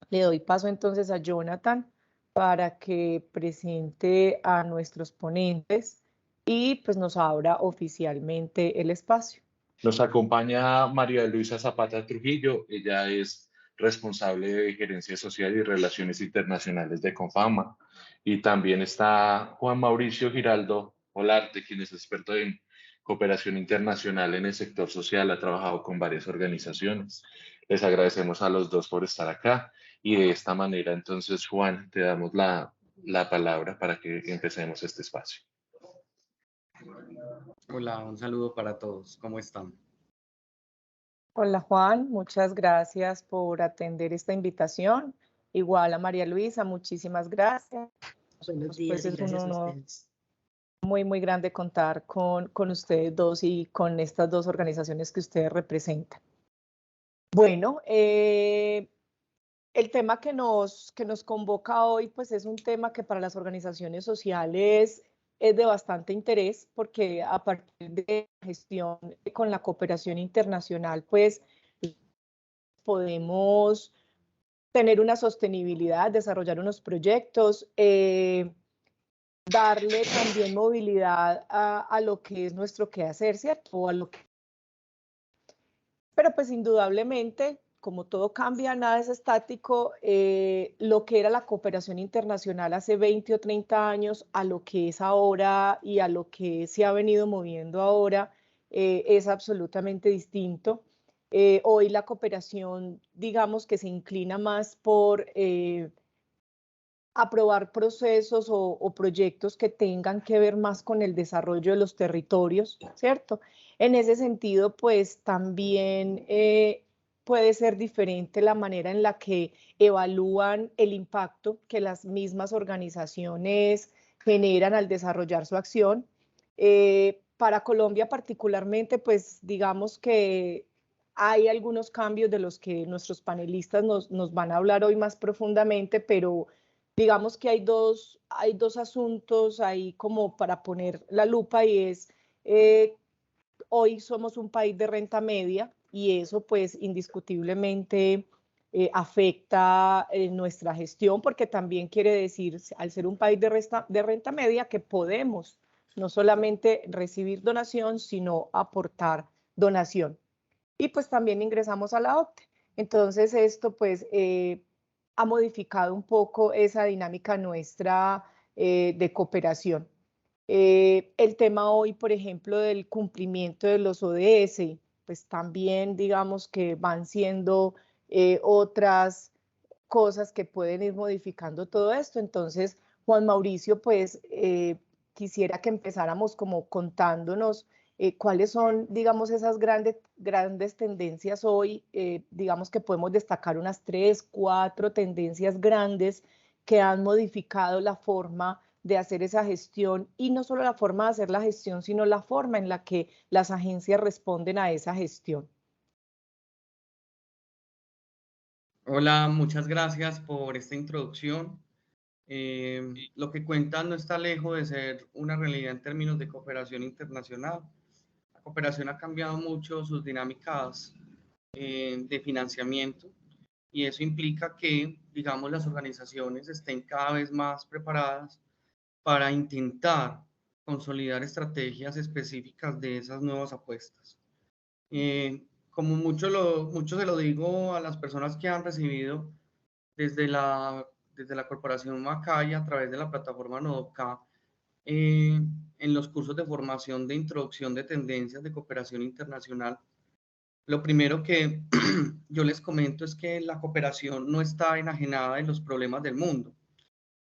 Le doy paso entonces a Jonathan para que presente a nuestros ponentes y pues nos abra oficialmente el espacio. Nos acompaña María Luisa Zapata Trujillo. Ella es responsable de Gerencia Social y Relaciones Internacionales de Confama. Y también está Juan Mauricio Giraldo Olarte, quien es experto en cooperación internacional en el sector social. Ha trabajado con varias organizaciones. Les agradecemos a los dos por estar acá. Y de esta manera, entonces, Juan, te damos la palabra para que empecemos este espacio. Hola, un saludo para todos. ¿Cómo están? Hola Juan, muchas gracias por atender esta invitación. Igual a María Luisa, muchísimas gracias. Buenos Pues días y es un gracias a honor ustedes. muy grande contar con ustedes dos y con estas dos organizaciones que ustedes representan. Bueno, el tema que nos convoca hoy, pues es un tema que para las organizaciones sociales es de bastante interés, porque a partir de la gestión con la cooperación internacional, pues podemos tener una sostenibilidad, desarrollar unos proyectos, darle también movilidad a lo que es nuestro quehacer, ¿cierto? O a lo que... Pero pues indudablemente, como todo cambia, nada es estático, lo que era la cooperación internacional hace 20 o 30 años a lo que es ahora y a lo que se ha venido moviendo ahora es absolutamente distinto. Hoy la cooperación, digamos que se inclina más por aprobar procesos o proyectos que tengan que ver más con el desarrollo de los territorios, ¿cierto? En ese sentido, pues también puede ser diferente la manera en la que evalúan el impacto que las mismas organizaciones generan al desarrollar su acción. Para Colombia particularmente, pues digamos que hay algunos cambios de los que nuestros panelistas nos van a hablar hoy más profundamente, pero digamos que hay dos asuntos ahí como para poner la lupa y es, hoy somos un país de renta media y eso pues indiscutiblemente afecta nuestra gestión porque también quiere decir, al ser un país de renta media, que podemos no solamente recibir donación, sino aportar donación. Y pues también ingresamos a la OCDE. Entonces esto pues ha modificado un poco esa dinámica nuestra de cooperación. El tema hoy, por ejemplo, del cumplimiento de los ODS, pues también digamos que van siendo otras cosas que pueden ir modificando todo esto. Entonces, Juan Mauricio, pues quisiera que empezáramos como contándonos cuáles son, digamos, esas grandes tendencias hoy, digamos que podemos destacar unas 3, 4 tendencias grandes que han modificado la forma de hacer esa gestión y no solo la forma de hacer la gestión, sino la forma en la que las agencias responden a esa gestión. Hola, muchas gracias por esta introducción. Lo que cuentan no está lejos de ser una realidad en términos de cooperación internacional. La cooperación ha cambiado mucho sus dinámicas de financiamiento y eso implica que, digamos, las organizaciones estén cada vez más preparadas para intentar consolidar estrategias específicas de esas nuevas apuestas. Como mucho se lo digo a las personas que han recibido desde la corporación Macaya a través de la plataforma Nodoka, en los cursos de formación de introducción de tendencias de cooperación internacional, lo primero que yo les comento es que la cooperación no está enajenada de los problemas del mundo.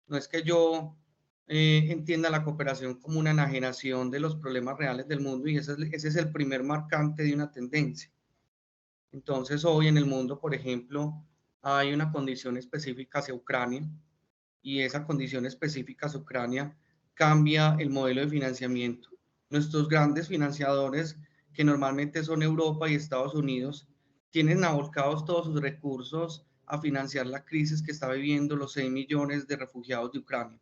No es que yo entienda la cooperación como una enajenación de los problemas reales del mundo y ese es el primer marcante de una tendencia. Entonces, hoy en el mundo, por ejemplo, hay una condición específica hacia Ucrania y esa condición específica hacia Ucrania cambia el modelo de financiamiento. Nuestros grandes financiadores, que normalmente son Europa y Estados Unidos, tienen volcados todos sus recursos a financiar la crisis que está viviendo los 6 millones de refugiados de Ucrania.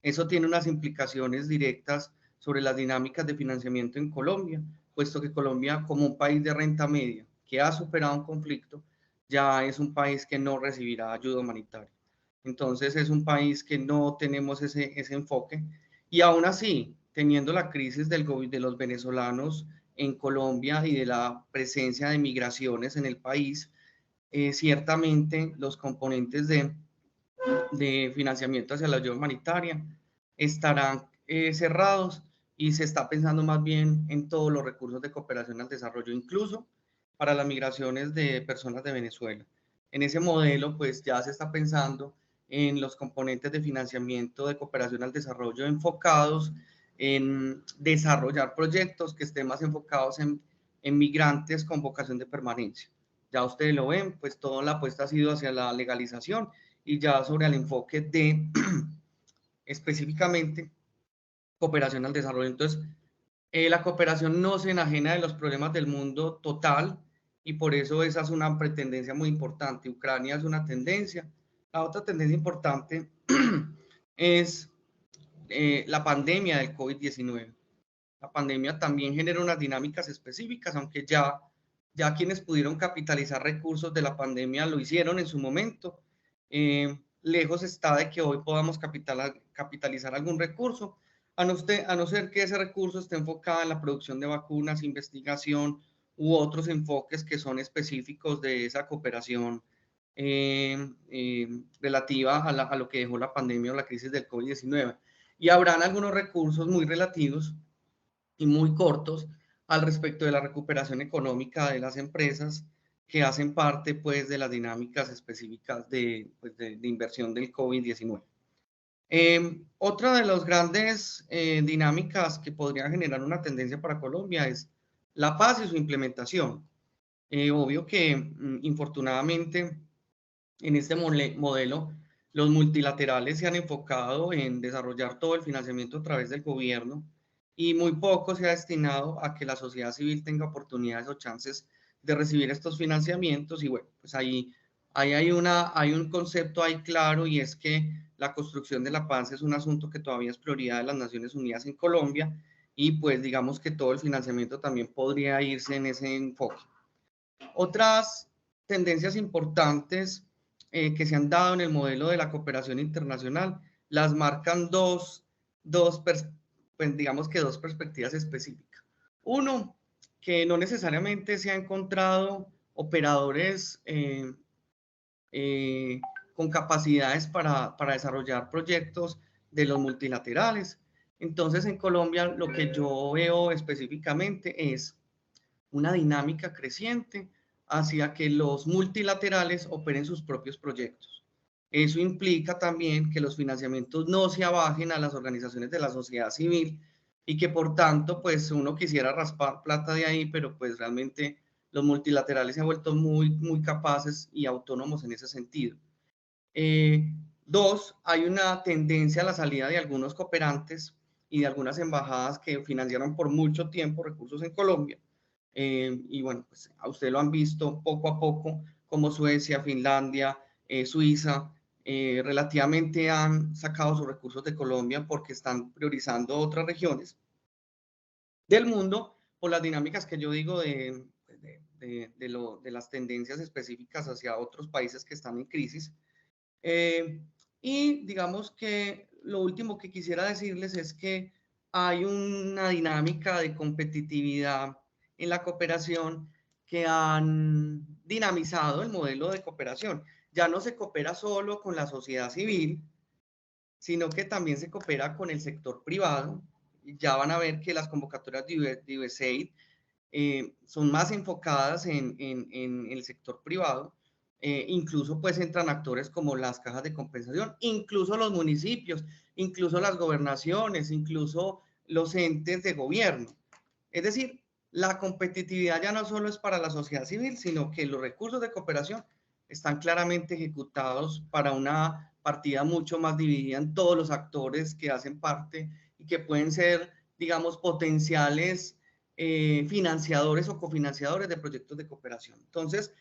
Eso tiene unas implicaciones directas sobre las dinámicas de financiamiento en Colombia, puesto que Colombia, como un país de renta media que ha superado un conflicto, ya es un país que no recibirá ayuda humanitaria. Entonces es un país que no tenemos ese enfoque. Y aún así, teniendo la crisis de los venezolanos en Colombia y de la presencia de migraciones en el país, ciertamente los componentes de financiamiento hacia la ayuda humanitaria estarán cerrados y se está pensando más bien en todos los recursos de cooperación al desarrollo, incluso para las migraciones de personas de Venezuela. En ese modelo, pues ya se está pensando en los componentes de financiamiento de cooperación al desarrollo enfocados en desarrollar proyectos que estén más enfocados en migrantes con vocación de permanencia. Ya ustedes lo ven, pues toda la apuesta ha sido hacia la legalización y ya sobre el enfoque de específicamente cooperación al desarrollo. Entonces, la cooperación no se enajena de los problemas del mundo total y por eso esa es una pretendencia muy importante. Ucrania es una tendencia. La otra tendencia importante es la pandemia del COVID-19. La pandemia también genera unas dinámicas específicas, aunque ya quienes pudieron capitalizar recursos de la pandemia lo hicieron en su momento. Lejos está de que hoy podamos capitalizar algún recurso, a no ser que ese recurso esté enfocado en la producción de vacunas, investigación u otros enfoques que son específicos de esa cooperación relativa a lo que dejó la pandemia o la crisis del COVID-19. Y habrán algunos recursos muy relativos y muy cortos al respecto de la recuperación económica de las empresas que hacen parte pues de las dinámicas específicas de inversión del COVID-19. Otra de las grandes dinámicas que podría generar una tendencia para Colombia es la paz y su implementación. Obvio que infortunadamente en este modelo los multilaterales se han enfocado en desarrollar todo el financiamiento a través del gobierno y muy poco se ha destinado a que la sociedad civil tenga oportunidades o chances de recibir estos financiamientos. Y bueno, pues ahí hay un concepto ahí claro, y es que la construcción de la paz es un asunto que todavía es prioridad de las Naciones Unidas en Colombia, y pues digamos que todo el financiamiento también podría irse en ese enfoque. Otras tendencias importantes que se han dado en el modelo de la cooperación internacional las marcan pues digamos que dos perspectivas específicas. Uno, que no necesariamente se ha encontrado operadores con capacidades para desarrollar proyectos de los multilaterales. Entonces, en Colombia lo que yo veo específicamente es una dinámica creciente hacia que los multilaterales operen sus propios proyectos. Eso implica también que los financiamientos no se abajen a las organizaciones de la sociedad civil y que por tanto pues uno quisiera raspar plata de ahí, pero pues realmente los multilaterales se han vuelto muy capaces y autónomos en ese sentido. Dos, hay una tendencia a la salida de algunos cooperantes y de algunas embajadas que financiaron por mucho tiempo recursos en Colombia. Y bueno, pues a ustedes lo han visto poco a poco, como Suecia, Finlandia, Suiza, relativamente han sacado sus recursos de Colombia porque están priorizando otras regiones del mundo por las dinámicas que yo digo de las tendencias específicas hacia otros países que están en crisis. Y digamos que lo último que quisiera decirles es que hay una dinámica de competitividad en la cooperación que han dinamizado el modelo de cooperación. Ya no se coopera solo con la sociedad civil, sino que también se coopera con el sector privado. Ya van a ver que las convocatorias de USAID son más enfocadas en el sector privado. Incluso pues entran actores como las cajas de compensación, incluso los municipios, incluso las gobernaciones, incluso los entes de gobierno. Es decir, la competitividad ya no solo es para la sociedad civil, sino que los recursos de cooperación están claramente ejecutados para una partida mucho más dividida en todos los actores que hacen parte y que pueden ser, digamos, potenciales financiadores o cofinanciadores de proyectos de cooperación. Entonces,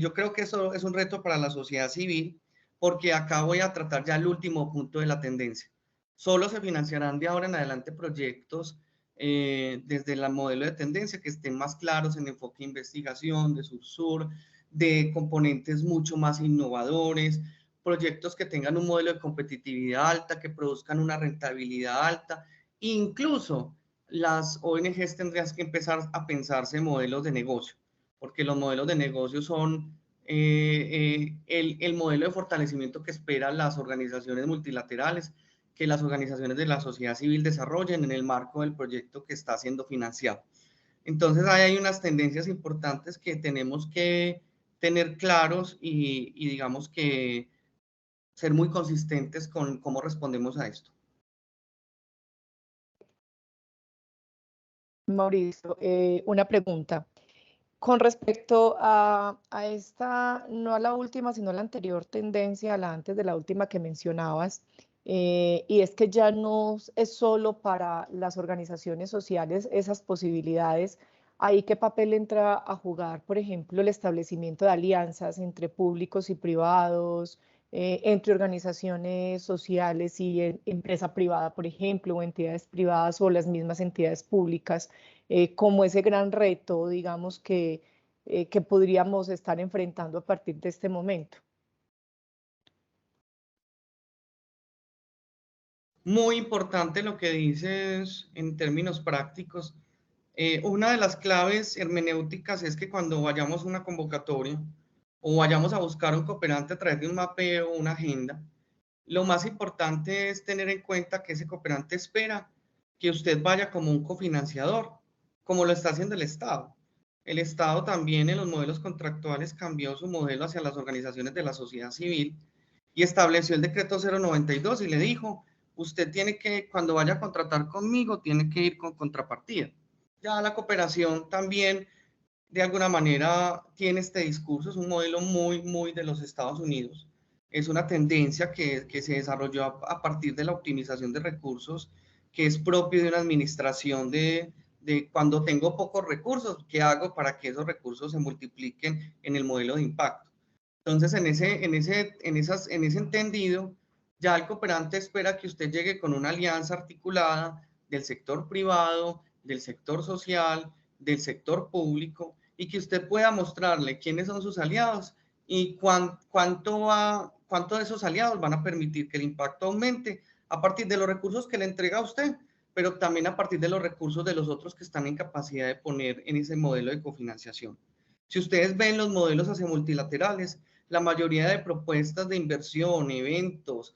yo creo que eso es un reto para la sociedad civil, porque acá voy a tratar ya el último punto de la tendencia. Solo se financiarán de ahora en adelante proyectos desde el modelo de tendencia que estén más claros en enfoque de investigación, de sur-sur, de componentes mucho más innovadores, proyectos que tengan un modelo de competitividad alta, que produzcan una rentabilidad alta. Incluso las ONGs tendrían que empezar a pensarse en modelos de negocio, porque los modelos de negocio son el modelo de fortalecimiento que esperan las organizaciones multilaterales, que las organizaciones de la sociedad civil desarrollen en el marco del proyecto que está siendo financiado. Entonces, ahí hay unas tendencias importantes que tenemos que tener claros y digamos que ser muy consistentes con cómo respondemos a esto. Mauricio, una pregunta. Con respecto a esta, no a la última, sino a la anterior tendencia, a la antes de la última que mencionabas, y es que ya no es solo para las organizaciones sociales esas posibilidades. ¿Ahí qué papel entra a jugar, por ejemplo, el establecimiento de alianzas entre públicos y privados, entre organizaciones sociales y empresa privada, por ejemplo, o entidades privadas o las mismas entidades públicas? Como ese gran reto, digamos, que podríamos estar enfrentando a partir de este momento. Muy importante lo que dices en términos prácticos. Una de las claves hermenéuticas es que cuando vayamos a una convocatoria o vayamos a buscar un cooperante a través de un mapeo o una agenda, lo más importante es tener en cuenta que ese cooperante espera que usted vaya como un cofinanciador, como lo está haciendo el Estado. El Estado también en los modelos contractuales cambió su modelo hacia las organizaciones de la sociedad civil y estableció el decreto 092 y le dijo, usted tiene que, cuando vaya a contratar conmigo, tiene que ir con contrapartida. Ya la cooperación también, de alguna manera, tiene este discurso, es un modelo muy de los Estados Unidos. Es una tendencia que se desarrolló a partir de la optimización de recursos, que es propio de una administración de cuando tengo pocos recursos, ¿qué hago para que esos recursos se multipliquen en el modelo de impacto? Entonces, en ese entendido, ya el cooperante espera que usted llegue con una alianza articulada del sector privado, del sector social, del sector público, y que usted pueda mostrarle quiénes son sus aliados y cuánto de esos aliados van a permitir que el impacto aumente a partir de los recursos que le entrega a usted, pero también a partir de los recursos de los otros que están en capacidad de poner en ese modelo de cofinanciación. Si ustedes ven los modelos hacia multilaterales, la mayoría de propuestas de inversión, eventos,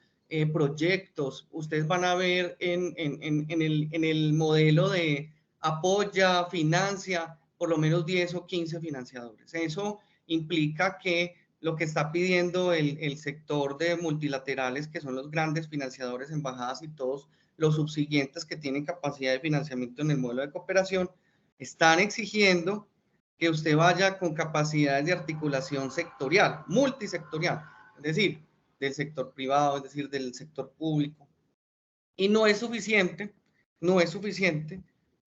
proyectos, ustedes van a ver en el modelo de apoya, financia, por lo menos 10 o 15 financiadores. Eso implica que lo que está pidiendo el sector de multilaterales, que son los grandes financiadores, embajadas y todos los subsiguientes que tienen capacidad de financiamiento en el modelo de cooperación, están exigiendo que usted vaya con capacidades de articulación sectorial, multisectorial, es decir, del sector privado, es decir, del sector público. Y no es suficiente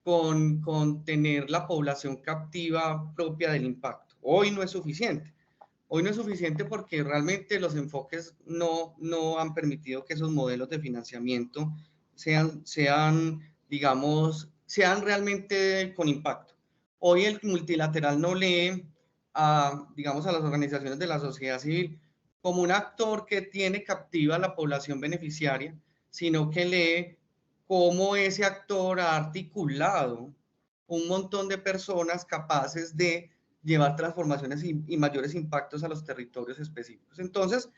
con tener la población captiva propia del impacto. Hoy no es suficiente. Hoy no es suficiente porque realmente los enfoques no han permitido que esos modelos de financiamiento sean realmente con impacto. Hoy el multilateral no lee digamos, a las organizaciones de la sociedad civil como un actor que tiene captiva a la población beneficiaria, sino que lee cómo ese actor ha articulado un montón de personas capaces de llevar transformaciones y mayores impactos a los territorios específicos. Entonces,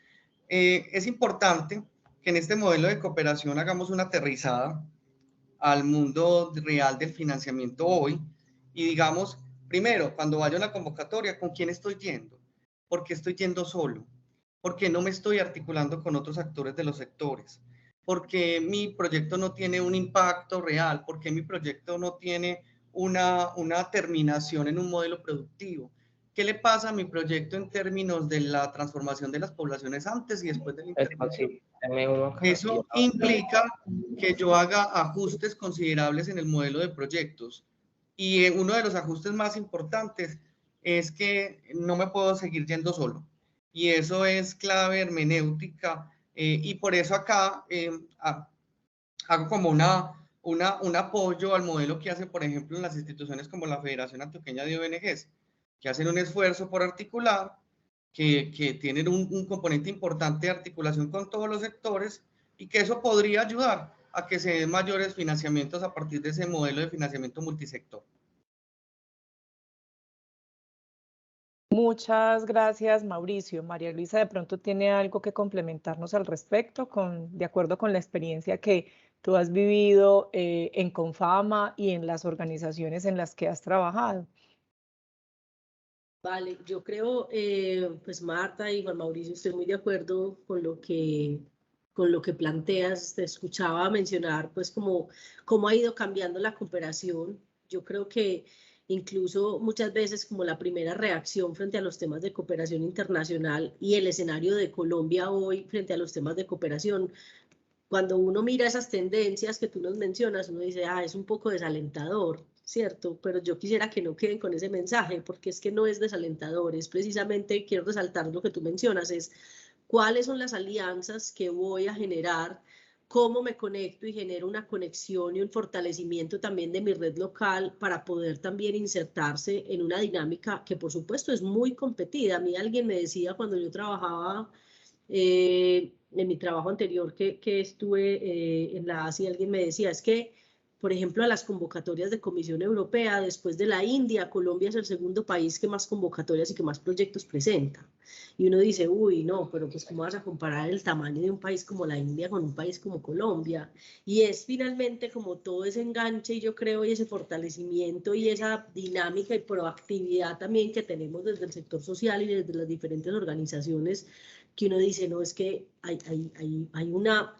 es importante que en este modelo de cooperación hagamos una aterrizada al mundo real del financiamiento hoy y digamos, primero, cuando vaya a una convocatoria, ¿con quién estoy yendo? ¿Por qué estoy yendo solo? ¿Por qué no me estoy articulando con otros actores de los sectores? ¿Por qué mi proyecto no tiene un impacto real? ¿Por qué mi proyecto no tiene una terminación en un modelo productivo? ¿Qué le pasa a mi proyecto en términos de la transformación de las poblaciones antes y después de la intervención? Eso implica que yo haga ajustes considerables en el modelo de proyectos. Y uno de los ajustes más importantes es que no me puedo seguir yendo solo. Y eso es clave hermenéutica. Y por eso acá hago como un apoyo al modelo que hace, por ejemplo, en las instituciones como la Federación Antioqueña de ONGs. que hacen un esfuerzo por articular, que tienen un componente importante de articulación con todos los sectores y que eso podría ayudar a que se den mayores financiamientos a partir de ese modelo de financiamiento multisector. Muchas gracias, Mauricio. María Luisa de pronto tiene algo que complementarnos al respecto, de acuerdo con la experiencia que tú has vivido en Confama y en las organizaciones en las que has trabajado. Vale, yo creo, pues Marta y Juan Mauricio, estoy muy de acuerdo con lo que planteas. Te escuchaba mencionar pues cómo ha ido cambiando la cooperación. Yo creo que incluso muchas veces como la primera reacción frente a los temas de cooperación internacional y el escenario de Colombia hoy frente a los temas de cooperación, cuando uno mira esas tendencias que tú nos mencionas, uno dice, es un poco desalentador, ¿cierto? Pero yo quisiera que no queden con ese mensaje, porque es que no es desalentador, es precisamente, quiero resaltar lo que tú mencionas, es cuáles son las alianzas que voy a generar, cómo me conecto y genero una conexión y un fortalecimiento también de mi red local para poder también insertarse en una dinámica que por supuesto es muy competida. A mí alguien me decía cuando yo trabajaba en mi trabajo anterior que estuve en la Asia, alguien me decía, es que, por ejemplo, a las convocatorias de Comisión Europea, después de la India, Colombia es el segundo país que más convocatorias y que más proyectos presenta. Y uno dice, uy, no, pero pues ¿cómo vas a comparar el tamaño de un país como la India con un país como Colombia? Y es finalmente como todo ese enganche, y yo creo, y ese fortalecimiento y esa dinámica y proactividad también que tenemos desde el sector social y desde las diferentes organizaciones, que uno dice, no, es que hay una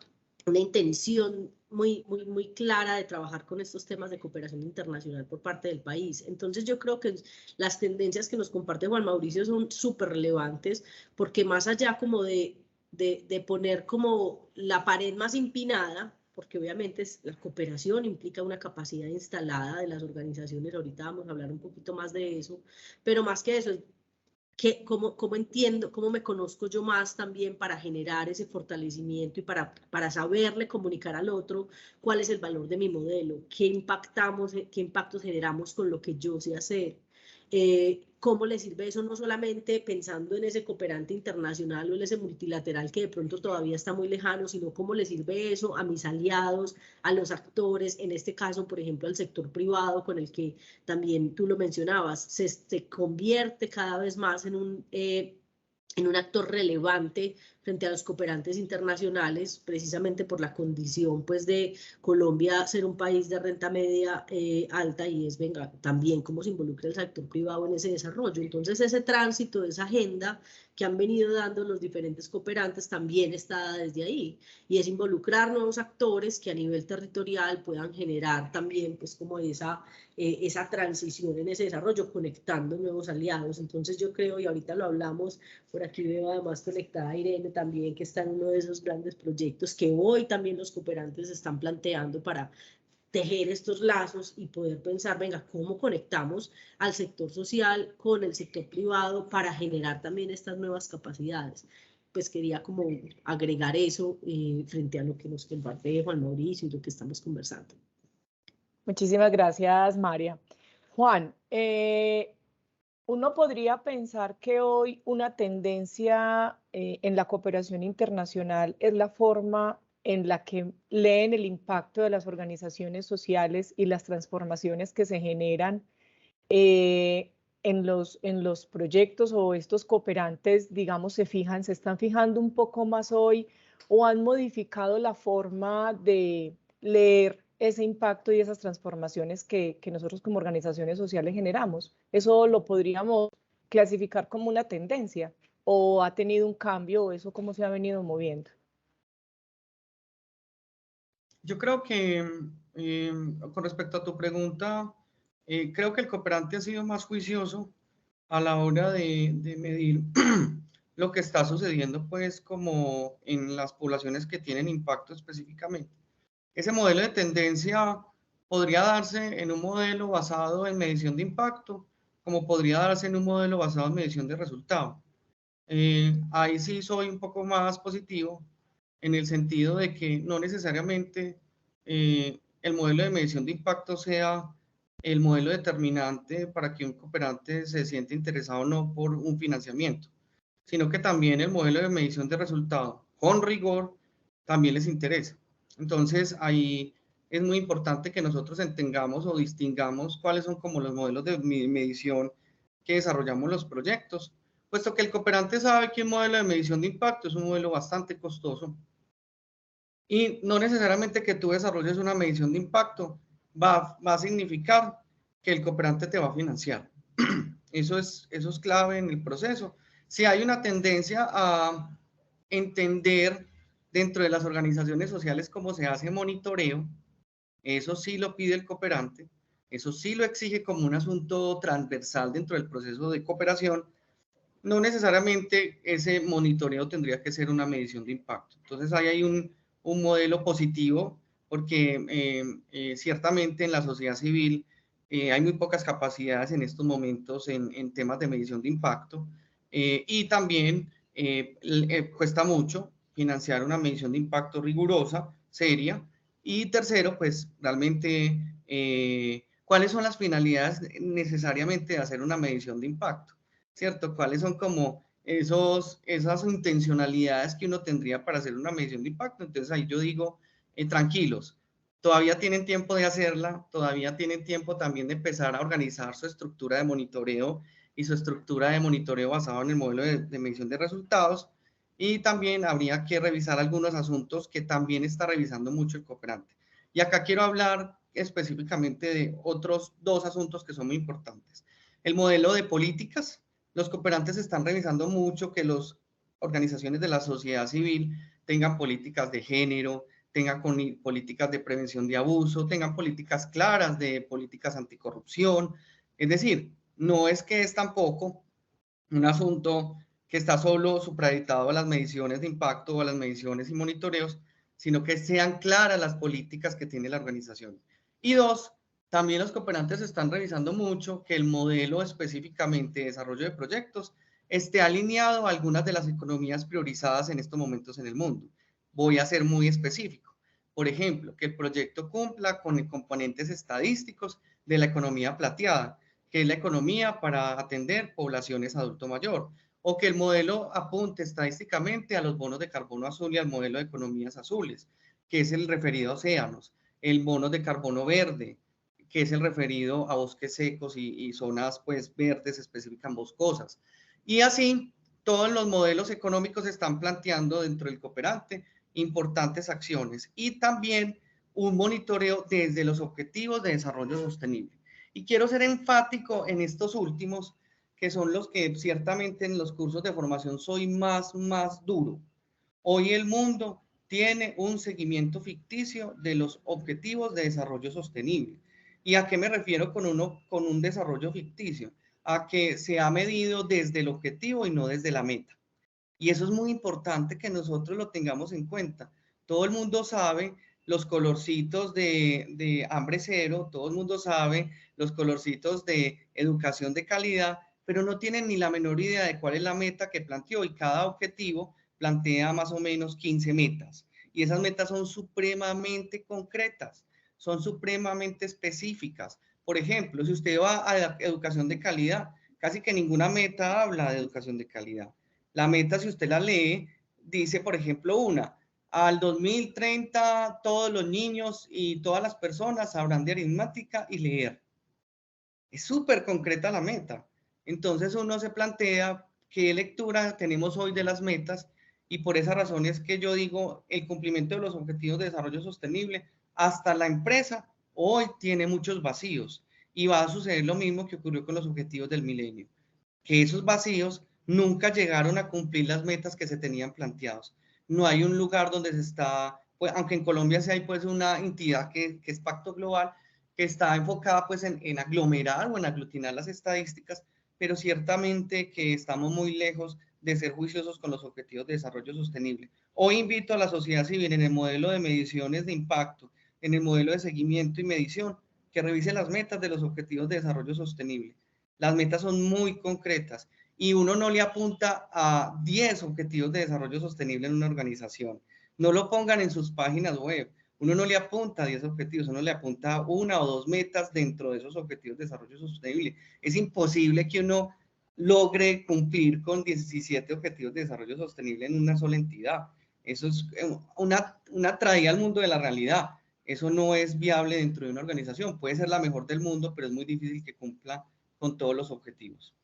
intención muy clara de trabajar con estos temas de cooperación internacional por parte del país. Entonces yo creo que las tendencias que nos comparte Juan Mauricio son súper relevantes, porque más allá como de poner como la pared más empinada, porque obviamente la cooperación implica una capacidad instalada de las organizaciones, ahorita vamos a hablar un poquito más de eso, pero más que eso, cómo entiendo, cómo me conozco yo más también para generar ese fortalecimiento y para saberle comunicar al otro cuál es el valor de mi modelo, qué impactos generamos con lo que yo sé hacer. ¿Cómo le sirve eso no solamente pensando en ese cooperante internacional o en ese multilateral que de pronto todavía está muy lejano, sino cómo le sirve eso a mis aliados, a los actores, en este caso, por ejemplo, al sector privado, con el que también tú lo mencionabas, se convierte cada vez más en un actor relevante frente a los cooperantes internacionales, precisamente por la condición pues de Colombia ser un país de renta media alta, y es, venga, también cómo se involucra el sector privado en ese desarrollo. Entonces ese tránsito, esa agenda que han venido dando los diferentes cooperantes también está desde ahí, y es involucrar nuevos actores que a nivel territorial puedan generar también pues como esa transición en ese desarrollo, conectando nuevos aliados. Entonces yo creo, y ahorita lo hablamos, por aquí veo además conectada a Irene también, que está en uno de esos grandes proyectos que hoy también los cooperantes están planteando para tejer estos lazos y poder pensar, venga, ¿cómo conectamos al sector social con el sector privado para generar también estas nuevas capacidades? Pues quería como agregar eso frente a lo que nos comparte Juan Mauricio y lo que estamos conversando. Muchísimas gracias, María. Juan, uno podría pensar que hoy una tendencia en la cooperación internacional es la forma en la que leen el impacto de las organizaciones sociales y las transformaciones que se generan en los proyectos, o estos cooperantes, digamos, se están fijando un poco más hoy, o han modificado la forma de leer ese impacto y esas transformaciones que nosotros como organizaciones sociales generamos. ¿Eso lo podríamos clasificar como una tendencia, o ha tenido un cambio, o eso cómo se ha venido moviendo? Yo creo que con respecto a tu pregunta, creo que el cooperante ha sido más juicioso a la hora de medir lo que está sucediendo pues como en las poblaciones que tienen impacto específicamente. Ese modelo de tendencia podría darse en un modelo basado en medición de impacto, como podría darse en un modelo basado en medición de resultado. Ahí sí soy un poco más positivo en el sentido de que no necesariamente el modelo de medición de impacto sea el modelo determinante para que un cooperante se sienta interesado no por un financiamiento, sino que también el modelo de medición de resultado con rigor también les interesa. Entonces, ahí es muy importante que nosotros entendamos o distingamos cuáles son como los modelos de medición que desarrollamos los proyectos, puesto que el cooperante sabe que un modelo de medición de impacto es un modelo bastante costoso y no necesariamente que tú desarrolles una medición de impacto va a significar que el cooperante te va a financiar. Eso es clave en el proceso. Si hay una tendencia a entender dentro de las organizaciones sociales cómo se hace monitoreo, eso sí lo pide el cooperante, eso sí lo exige como un asunto transversal dentro del proceso de cooperación, no necesariamente ese monitoreo tendría que ser una medición de impacto. Entonces ahí hay un modelo positivo porque ciertamente en la sociedad civil hay muy pocas capacidades en estos momentos en temas de medición de impacto y también cuesta mucho financiar una medición de impacto rigurosa, seria. Y tercero, pues realmente, ¿cuáles son las finalidades necesariamente de hacer una medición de impacto? ¿Cierto? ¿Cuáles son como esas intencionalidades que uno tendría para hacer una medición de impacto? Entonces ahí yo digo, tranquilos, todavía tienen tiempo de hacerla, todavía tienen tiempo también de empezar a organizar su estructura de monitoreo y su estructura de monitoreo basado en el modelo de medición de resultados. Y también habría que revisar algunos asuntos que también está revisando mucho el cooperante. Y acá quiero hablar específicamente de otros dos asuntos que son muy importantes. El modelo de políticas. Los cooperantes están revisando mucho que las organizaciones de la sociedad civil tengan políticas de género, tengan políticas de prevención de abuso, tengan políticas claras de políticas anticorrupción. Es decir, no es que es tampoco un asunto que está solo supraditado a las mediciones de impacto o a las mediciones y monitoreos, sino que sean claras las políticas que tiene la organización. Y dos, también los cooperantes están revisando mucho que el modelo específicamente de desarrollo de proyectos esté alineado a algunas de las economías priorizadas en estos momentos en el mundo. Voy a ser muy específico. Por ejemplo, que el proyecto cumpla con componentes estadísticos de la economía plateada, que es la economía para atender poblaciones adulto mayor, o que el modelo apunte estadísticamente a los bonos de carbono azul y al modelo de economías azules, que es el referido a océanos, el bono de carbono verde, que es el referido a bosques secos y zonas pues verdes específicas boscosas. Y así todos los modelos económicos están planteando dentro del cooperante importantes acciones y también un monitoreo desde los objetivos de desarrollo sostenible. Y quiero ser enfático en estos últimos, que son los que ciertamente en los cursos de formación soy más duro. Hoy el mundo tiene un seguimiento ficticio de los objetivos de desarrollo sostenible. ¿Y a qué me refiero con un desarrollo ficticio? A que se ha medido desde el objetivo y no desde la meta. Y eso es muy importante que nosotros lo tengamos en cuenta. Todo el mundo sabe los colorcitos de hambre cero, todo el mundo sabe los colorcitos de educación de calidad, pero no tienen ni la menor idea de cuál es la meta que planteó y cada objetivo plantea más o menos 15 metas. Y esas metas son supremamente concretas, son supremamente específicas. Por ejemplo, si usted va a educación de calidad, casi que ninguna meta habla de educación de calidad. La meta, si usted la lee, dice, por ejemplo, al 2030 todos los niños y todas las personas sabrán de aritmética y leer. Es súper concreta la meta. Entonces uno se plantea qué lectura tenemos hoy de las metas y por esa razón es que yo digo el cumplimiento de los objetivos de desarrollo sostenible hasta la empresa hoy tiene muchos vacíos y va a suceder lo mismo que ocurrió con los objetivos del milenio, que esos vacíos nunca llegaron a cumplir las metas que se tenían planteados. No hay un lugar donde se está, pues, aunque en Colombia sí hay pues una entidad que es Pacto Global, que está enfocada pues en aglomerar o en aglutinar las estadísticas, pero ciertamente que estamos muy lejos de ser juiciosos con los objetivos de desarrollo sostenible. Hoy invito a la sociedad civil en el modelo de mediciones de impacto, en el modelo de seguimiento y medición, que revise las metas de los objetivos de desarrollo sostenible. Las metas son muy concretas y uno no le apunta a 10 objetivos de desarrollo sostenible en una organización. No lo pongan en sus páginas web. Uno no le apunta a 10 objetivos, uno le apunta a 1 o 2 metas dentro de esos objetivos de desarrollo sostenible. Es imposible que uno logre cumplir con 17 objetivos de desarrollo sostenible en una sola entidad. Eso es una traída al mundo de la realidad. Eso no es viable dentro de una organización. Puede ser la mejor del mundo, pero es muy difícil que cumpla con todos los objetivos.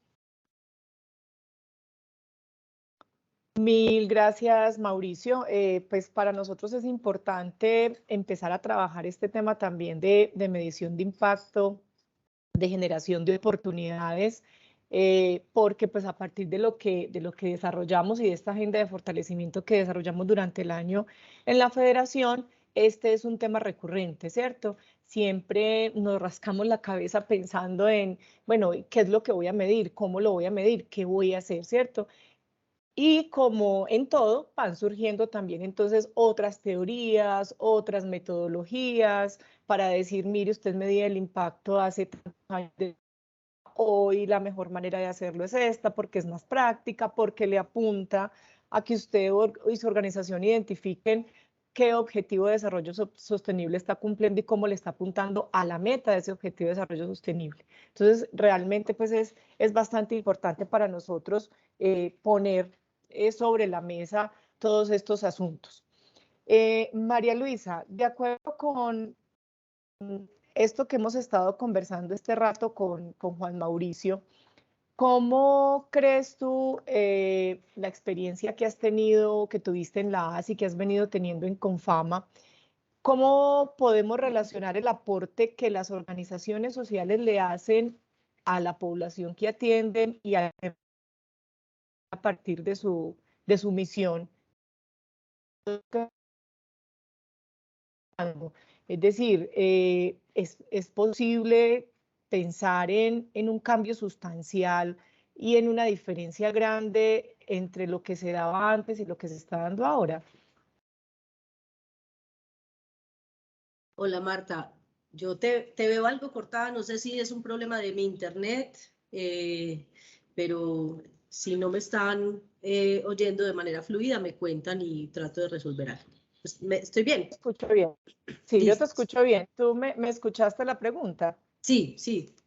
Mil gracias, Mauricio. Pues para nosotros es importante empezar a trabajar este tema también de medición de impacto, de generación de oportunidades, porque pues a partir de lo que desarrollamos y de esta agenda de fortalecimiento que desarrollamos durante el año en la federación, este es un tema recurrente, ¿cierto? Siempre nos rascamos la cabeza pensando en, bueno, ¿qué es lo que voy a medir? ¿Cómo lo voy a medir? ¿Qué voy a hacer? ¿Cierto? Y como en todo, van surgiendo también entonces otras teorías, otras metodologías para decir, mire, usted medía el impacto hace tantos años, hoy la mejor manera de hacerlo es esta, porque es más práctica, porque le apunta a que usted y su organización identifiquen qué objetivo de desarrollo sostenible está cumpliendo y cómo le está apuntando a la meta de ese objetivo de desarrollo sostenible. Entonces, realmente pues es bastante importante para nosotros poner sobre la mesa todos estos asuntos. María Luisa, de acuerdo con esto que hemos estado conversando este rato con Juan Mauricio, ¿cómo crees tú la experiencia que has tenido, que tuviste en la AS y que has venido teniendo en Confama? ¿Cómo podemos relacionar el aporte que las organizaciones sociales le hacen a la población que atienden y a partir de su misión? Es decir, es posible pensar en un cambio sustancial y en una diferencia grande entre lo que se daba antes y lo que se está dando ahora. Hola Marta, yo te veo algo cortada, no sé si es un problema de mi internet, pero si no me están oyendo de manera fluida, me cuentan y trato de resolver algo. Pues, ¿estoy bien? Te escucho bien. Sí, yo te Listo. escucho bien. ¿Tú me escuchaste la pregunta? Sí,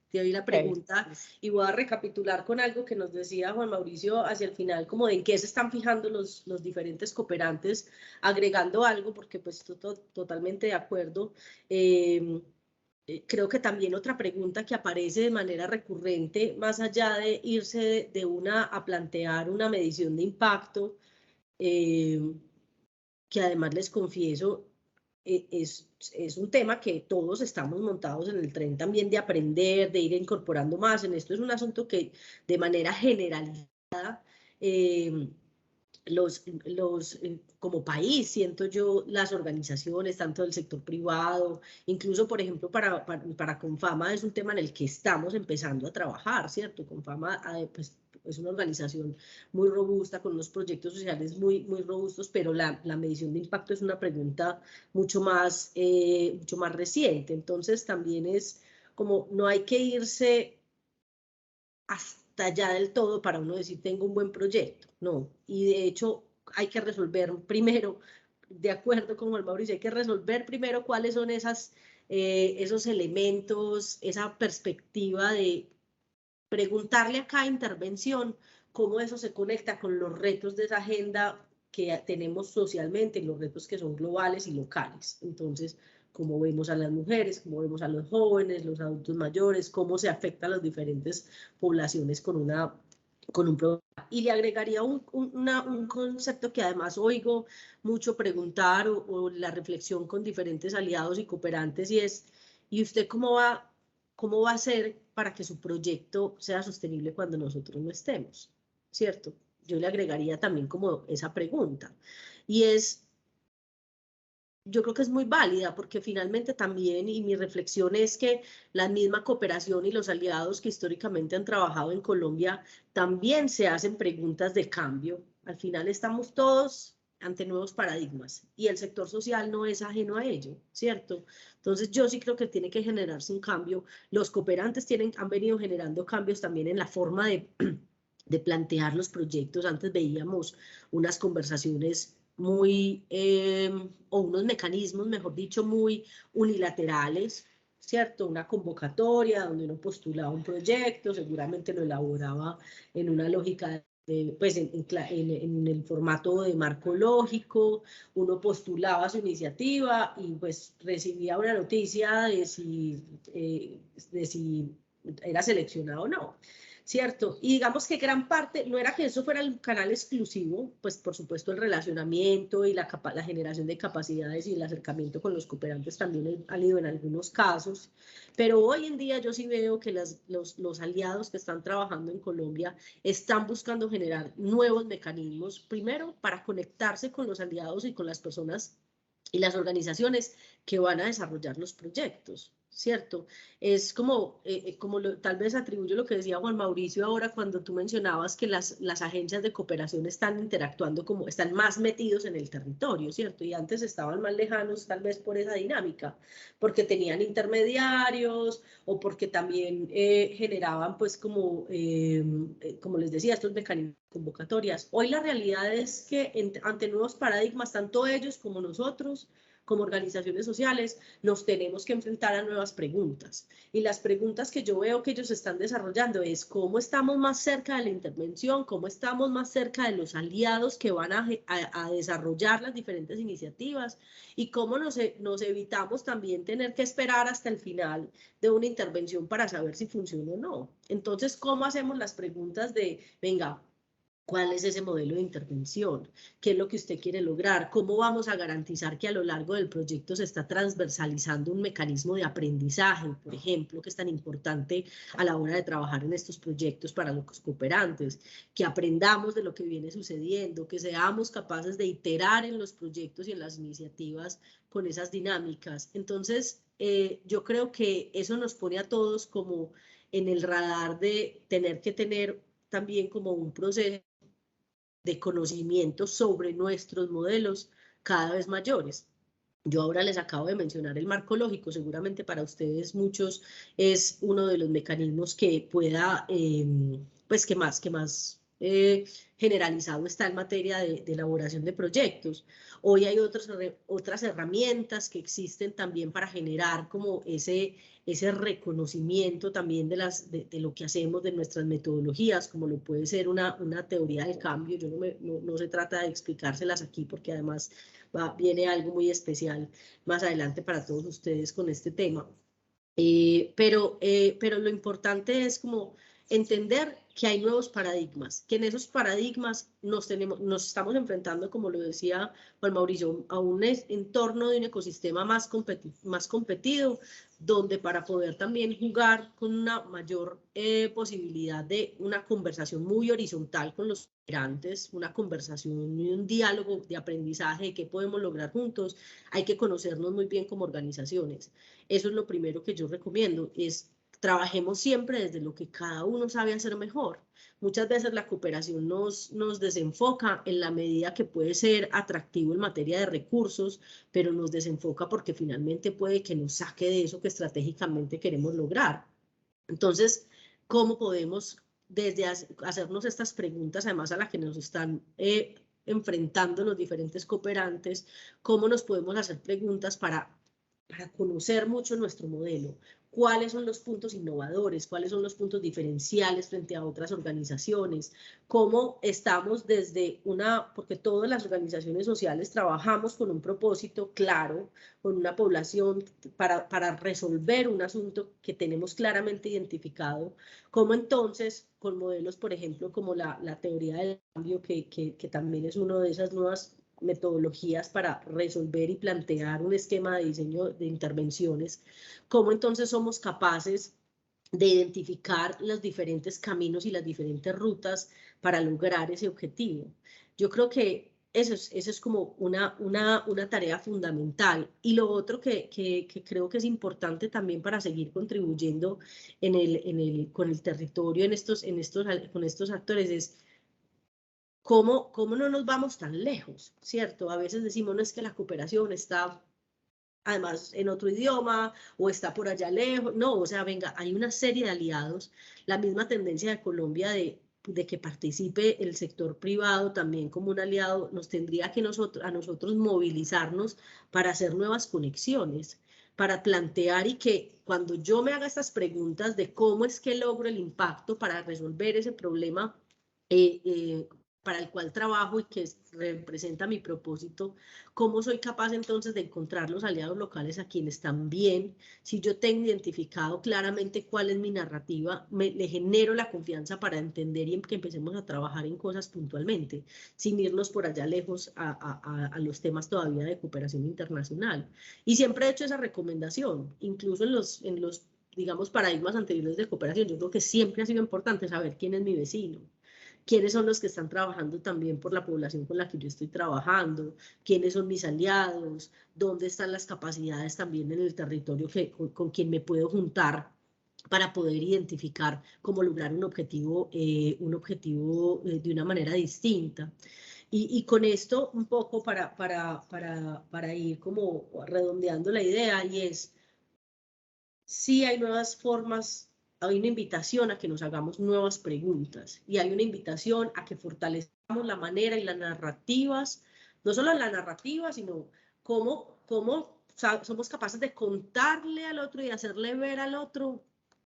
te oí la pregunta Okay. Y voy a recapitular con algo que nos decía Juan Mauricio hacia el final, como de en qué se están fijando los diferentes cooperantes, agregando algo, porque pues totalmente de acuerdo. Creo que también otra pregunta que aparece de manera recurrente, más allá de irse de una a plantear una medición de impacto, que además les confieso, es un tema que todos estamos montados en el tren también de aprender, de ir incorporando más. En esto es un asunto que de manera generalizada, como país, siento yo, las organizaciones, tanto del sector privado, incluso, por ejemplo, para Confama es un tema en el que estamos empezando a trabajar, ¿cierto? Confama pues, es una organización muy robusta, con unos proyectos sociales muy robustos, pero la medición de impacto es una pregunta mucho más reciente. Entonces, también es como, no hay que irse hasta allá del todo para uno decir tengo un buen proyecto, no, y de hecho hay que resolver primero, de acuerdo con Juan Mauricio, hay que resolver primero cuáles son esos elementos, esa perspectiva de preguntarle a cada intervención cómo eso se conecta con los retos de esa agenda que tenemos socialmente, los retos que son globales y locales. Entonces, cómo vemos a las mujeres, cómo vemos a los jóvenes, los adultos mayores, cómo se afecta a las diferentes poblaciones con un programa. Y le agregaría un concepto que además oigo mucho preguntar o la reflexión con diferentes aliados y cooperantes, y es, ¿y usted cómo va a hacer para que su proyecto sea sostenible cuando nosotros no estemos? ¿Cierto? Yo le agregaría también como esa pregunta. Y yo creo que es muy válida porque finalmente también, y mi reflexión es que la misma cooperación y los aliados que históricamente han trabajado en Colombia también se hacen preguntas de cambio. Al final estamos todos ante nuevos paradigmas y el sector social no es ajeno a ello, ¿cierto? Entonces yo sí creo que tiene que generarse un cambio. Los cooperantes han venido generando cambios también en la forma de plantear los proyectos. Antes veíamos unas conversaciones muy, o unos mecanismos, mejor dicho, muy unilaterales, ¿cierto? Una convocatoria donde uno postulaba un proyecto, seguramente lo elaboraba en una lógica pues en el formato de marco lógico, uno postulaba su iniciativa y pues recibía una noticia de si era seleccionado o no, ¿cierto? Y digamos que gran parte, no era que eso fuera el canal exclusivo, pues por supuesto el relacionamiento y la generación de capacidades y el acercamiento con los cooperantes también ha ido en algunos casos, pero hoy en día yo sí veo que los aliados que están trabajando en Colombia están buscando generar nuevos mecanismos, primero para conectarse con los aliados y con las personas y las organizaciones que van a desarrollar los proyectos, ¿cierto? Es como, tal vez atribuyo lo que decía Juan Mauricio ahora cuando tú mencionabas que las agencias de cooperación están interactuando como, están más metidos en el territorio, ¿cierto? Y antes estaban más lejanos tal vez por esa dinámica, porque tenían intermediarios o porque también generaban pues como les decía, estos mecanismos de convocatorias. Hoy la realidad es que ante nuevos paradigmas, tanto ellos como nosotros, como organizaciones sociales, nos tenemos que enfrentar a nuevas preguntas. Y las preguntas que yo veo que ellos están desarrollando es cómo estamos más cerca de la intervención, cómo estamos más cerca de los aliados que van a desarrollar las diferentes iniciativas y cómo nos evitamos también tener que esperar hasta el final de una intervención para saber si funciona o no. Entonces, ¿cómo hacemos las preguntas de, venga, ¿cuál es ese modelo de intervención? ¿Qué es lo que usted quiere lograr? ¿Cómo vamos a garantizar que a lo largo del proyecto se está transversalizando un mecanismo de aprendizaje, por ejemplo, que es tan importante a la hora de trabajar en estos proyectos para los cooperantes? Que aprendamos de lo que viene sucediendo, que seamos capaces de iterar en los proyectos y en las iniciativas con esas dinámicas. Entonces, yo creo que eso nos pone a todos como en el radar de tener que tener también como un proceso de conocimiento sobre nuestros modelos cada vez mayores. Yo ahora les acabo de mencionar el marco lógico, seguramente para ustedes muchos es uno de los mecanismos que pueda, pues que más generalizado está en materia de elaboración de proyectos. Hoy hay otras herramientas que existen también para generar como ese reconocimiento también de lo que hacemos, de nuestras metodologías, como lo puede ser una teoría del cambio. Yo no se trata de explicárselas aquí porque además viene algo muy especial más adelante para todos ustedes con este tema. Pero lo importante es como entender que hay nuevos paradigmas, que en esos paradigmas nos estamos enfrentando, como lo decía Juan Mauricio, a un entorno de un ecosistema más competido, donde para poder también jugar con una mayor posibilidad de una conversación muy horizontal con los cooperantes, una conversación y un diálogo de aprendizaje de qué podemos lograr juntos, hay que conocernos muy bien como organizaciones. Eso es lo primero que yo recomiendo, es trabajemos siempre desde lo que cada uno sabe hacer mejor. Muchas veces la cooperación nos desenfoca en la medida que puede ser atractivo en materia de recursos, pero nos desenfoca porque finalmente puede que nos saque de eso que estratégicamente queremos lograr. Entonces, ¿cómo podemos desde hacernos estas preguntas, además a las que nos están enfrentando los diferentes cooperantes, cómo nos podemos hacer preguntas para conocer mucho nuestro modelo? ¿Cuáles son los puntos innovadores? ¿Cuáles son los puntos diferenciales frente a otras organizaciones? ¿Cómo estamos porque todas las organizaciones sociales trabajamos con un propósito claro, con una población para resolver un asunto que tenemos claramente identificado? ¿Cómo entonces, con modelos, por ejemplo, como la teoría del cambio, que también es una de esas nuevas metodologías para resolver y plantear un esquema de diseño de intervenciones, cómo entonces somos capaces de identificar los diferentes caminos y las diferentes rutas para lograr ese objetivo? Yo creo que eso es como una tarea fundamental. Y lo otro que creo que es importante también para seguir contribuyendo con el territorio con estos actores es ¿cómo no nos vamos tan lejos? ¿Cierto? A veces decimos, no es que la cooperación está además en otro idioma o está por allá lejos. No, o sea, venga, hay una serie de aliados, la misma tendencia de Colombia de que participe el sector privado también como un aliado, nos tendría que a nosotros movilizarnos para hacer nuevas conexiones, para plantear y que cuando yo me haga estas preguntas de cómo es que logro el impacto para resolver ese problema para el cual trabajo y que representa mi propósito, ¿cómo soy capaz entonces de encontrar los aliados locales a quienes también, si yo tengo identificado claramente cuál es mi narrativa, le genero la confianza para entender y que empecemos a trabajar en cosas puntualmente, sin irnos por allá lejos a los temas todavía de cooperación internacional? Y siempre he hecho esa recomendación, incluso en los digamos, paradigmas anteriores de cooperación. Yo creo que siempre ha sido importante saber quién es mi vecino, quiénes son los que están trabajando también por la población con la que yo estoy trabajando, quiénes son mis aliados, dónde están las capacidades también en el territorio con quien me puedo juntar para poder identificar cómo lograr un objetivo de una manera distinta. Y con esto un poco para ir como redondeando la idea, y es, sí hay nuevas formas. Hay una invitación a que nos hagamos nuevas preguntas y hay una invitación a que fortalezcamos la manera y las narrativas, no solo la narrativa, sino cómo somos capaces de contarle al otro y hacerle ver al otro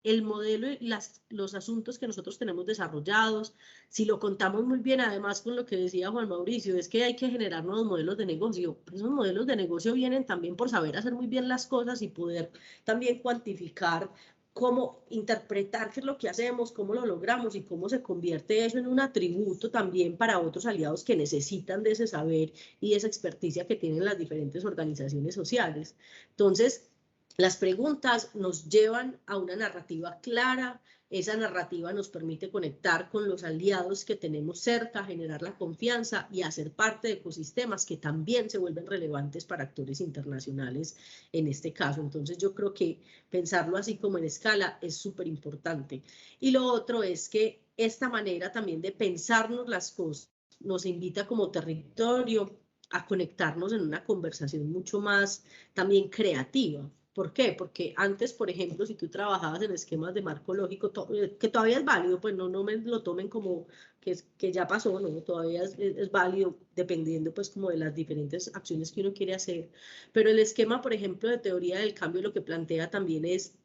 el modelo y los asuntos que nosotros tenemos desarrollados. Si lo contamos muy bien, además con lo que decía Juan Mauricio, es que hay que generar nuevos modelos de negocio. Esos modelos de negocio vienen también por saber hacer muy bien las cosas y poder también cuantificar cómo interpretar qué es lo que hacemos, cómo lo logramos y cómo se convierte eso en un atributo también para otros aliados que necesitan de ese saber y de esa experticia que tienen las diferentes organizaciones sociales. Entonces, las preguntas nos llevan a una narrativa clara. Esa narrativa nos permite conectar con los aliados que tenemos cerca, generar la confianza y hacer parte de ecosistemas que también se vuelven relevantes para actores internacionales en este caso. Entonces yo creo que pensarlo así como en escala es súper importante. Y lo otro es que esta manera también de pensarnos las cosas nos invita como territorio a conectarnos en una conversación mucho más también creativa. ¿Por qué? Porque antes, por ejemplo, si tú trabajabas en esquemas de marco lógico, que todavía es válido, pues no me lo tomen como que ya pasó, no, todavía es válido dependiendo pues como de las diferentes acciones que uno quiere hacer. Pero el esquema, por ejemplo, de teoría del cambio lo que plantea también es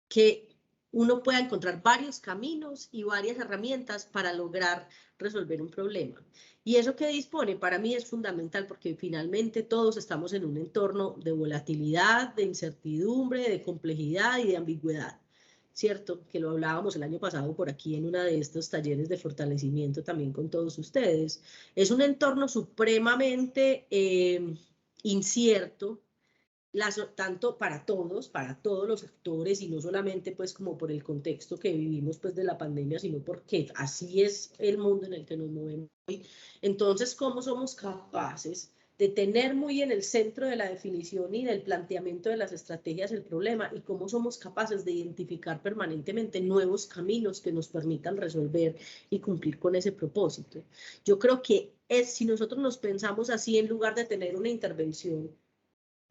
que uno pueda encontrar varios caminos y varias herramientas para lograr resolver un problema. Y eso que dispone para mí es fundamental porque finalmente todos estamos en un entorno de volatilidad, de incertidumbre, de complejidad y de ambigüedad, ¿cierto? Que lo hablábamos el año pasado por aquí en uno de estos talleres de fortalecimiento también con todos ustedes. Es un entorno supremamente incierto, tanto para todos los sectores y no solamente pues como por el contexto que vivimos pues de la pandemia, sino porque así es el mundo en el que nos movemos hoy. Entonces, ¿cómo somos capaces de tener muy en el centro de la definición y del planteamiento de las estrategias el problema y cómo somos capaces de identificar permanentemente nuevos caminos que nos permitan resolver y cumplir con ese propósito? Yo creo que si nosotros nos pensamos así, en lugar de tener una intervención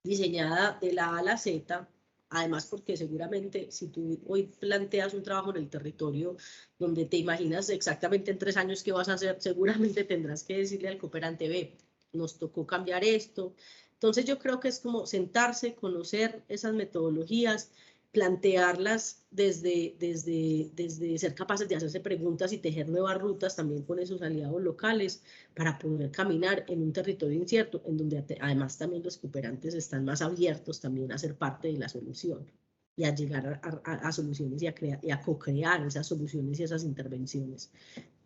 diseñada de la A a la Z, además porque seguramente si tú hoy planteas un trabajo en el territorio donde te imaginas exactamente en 3 años qué vas a hacer, seguramente tendrás que decirle al cooperante, ve, nos tocó cambiar esto. Entonces yo creo que es como sentarse, conocer esas metodologías, plantearlas desde ser capaces de hacerse preguntas y tejer nuevas rutas también con esos aliados locales para poder caminar en un territorio incierto, en donde además también los cooperantes están más abiertos también a ser parte de la solución y a llegar a soluciones y a co-crear esas soluciones y esas intervenciones.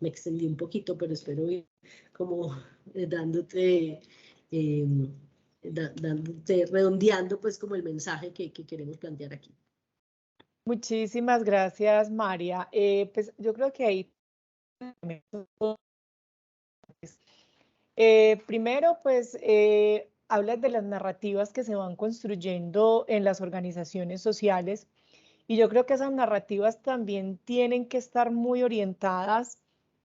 Me extendí un poquito, pero espero ir como dándote redondeando pues como el mensaje que queremos plantear aquí. Muchísimas gracias, María. Pues yo creo que ahí primero, pues hablas de las narrativas que se van construyendo en las organizaciones sociales y yo creo que esas narrativas también tienen que estar muy orientadas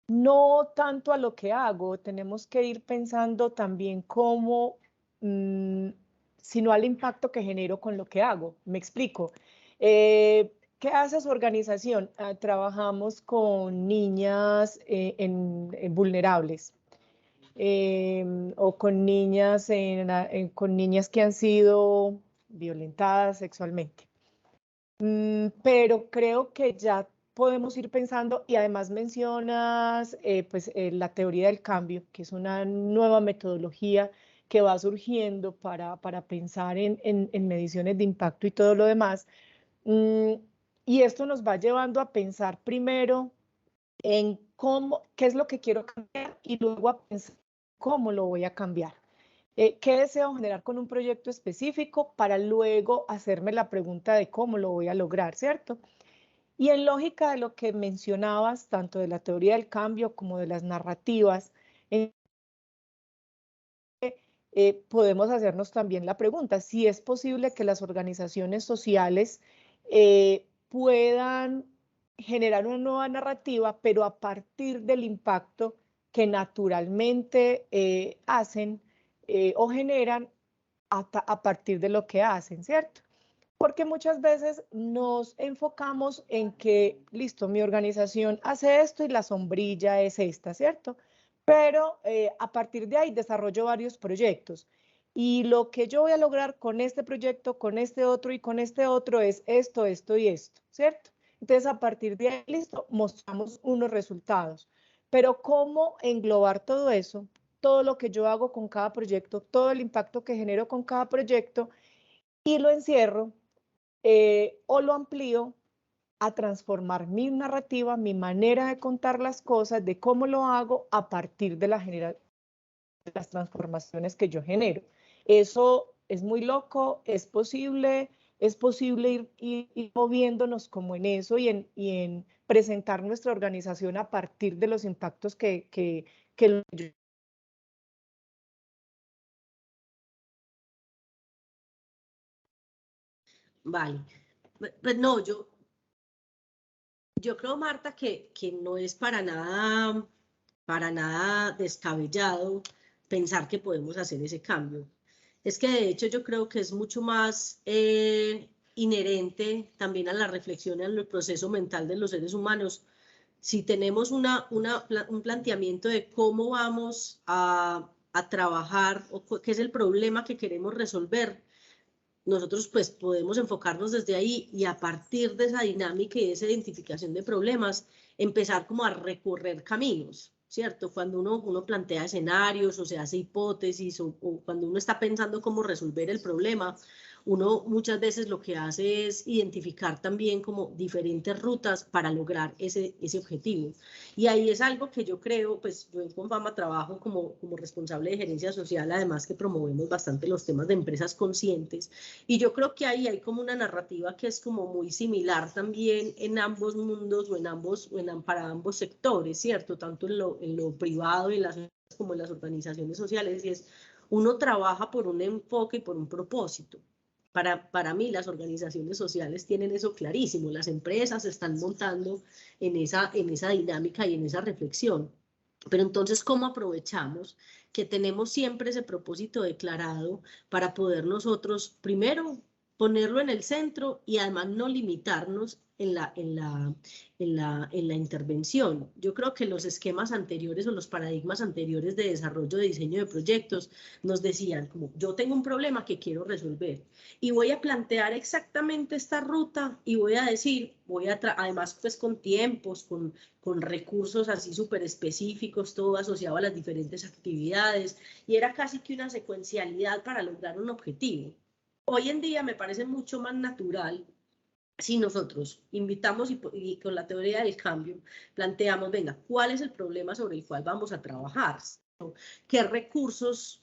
no tanto a lo que hago, tenemos que ir pensando también cómo, sino al impacto que genero con lo que hago. Me explico. ¿Qué hace su organización? Trabajamos con niñas vulnerables o con niñas, con niñas que han sido violentadas sexualmente. Pero creo que ya podemos ir pensando, y además mencionas pues, la teoría del cambio, que es una nueva metodología que va surgiendo para pensar en mediciones de impacto y todo lo demás. Y esto nos va llevando a pensar primero en qué es lo que quiero cambiar y luego a pensar cómo lo voy a cambiar. ¿Qué deseo generar con un proyecto específico para luego hacerme la pregunta de cómo lo voy a lograr, ¿cierto? Y en lógica de lo que mencionabas, tanto de la teoría del cambio como de las narrativas, podemos hacernos también la pregunta si es posible que las organizaciones sociales puedan generar una nueva narrativa, pero a partir del impacto que naturalmente hacen o generan a partir de lo que hacen, ¿cierto? Porque muchas veces nos enfocamos en que, listo, mi organización hace esto y la sombrilla es esta, ¿cierto? Pero a partir de ahí desarrollo varios proyectos. Y lo que yo voy a lograr con este proyecto, con este otro y con este otro es esto, esto y esto, ¿cierto? Entonces, a partir de ahí, listo, mostramos unos resultados. Pero ¿cómo englobar todo eso? Todo lo que yo hago con cada proyecto, todo el impacto que genero con cada proyecto y lo encierro o lo amplío a transformar mi narrativa, mi manera de contar las cosas, de cómo lo hago a partir de las transformaciones que yo genero. Eso es muy loco, es posible ir moviéndonos como en eso y en presentar nuestra organización a partir de los impactos que yo. Vale. Pues no, yo creo, Marta, que no es para nada descabellado pensar que podemos hacer ese cambio. Es que de hecho yo creo que es mucho más inherente también a la reflexión y al proceso mental de los seres humanos. Si tenemos un planteamiento de cómo vamos a trabajar o qué es el problema que queremos resolver, nosotros pues podemos enfocarnos desde ahí y a partir de esa dinámica y de esa identificación de problemas, empezar como a recorrer caminos, ¿cierto? Cuando uno plantea escenarios o se hace hipótesis o cuando uno está pensando cómo resolver el problema, uno muchas veces lo que hace es identificar también como diferentes rutas para lograr ese objetivo. Y ahí es algo que yo creo, pues yo en Confama trabajo como responsable de gerencia social, además que promovemos bastante los temas de empresas conscientes. Y yo creo que ahí hay como una narrativa que es como muy similar también en ambos mundos o para ambos sectores, ¿cierto? Tanto en lo privado y como en las organizaciones sociales. Y es, uno trabaja por un enfoque y por un propósito. Para mí las organizaciones sociales tienen eso clarísimo, las empresas se están montando en esa dinámica y en esa reflexión. Pero entonces, ¿cómo aprovechamos que tenemos siempre ese propósito declarado para poder nosotros, primero, ponerlo en el centro y además no limitarnos en la intervención? Yo creo que los esquemas anteriores o los paradigmas anteriores de desarrollo de diseño de proyectos nos decían como yo tengo un problema que quiero resolver y voy a plantear exactamente esta ruta y voy a decir, además pues con tiempos, con recursos así súper específicos, todo asociado a las diferentes actividades, y era casi que una secuencialidad para lograr un objetivo. Hoy en día me parece mucho más natural si nosotros invitamos y con la teoría del cambio planteamos, venga, ¿cuál es el problema sobre el cual vamos a trabajar? ¿Qué recursos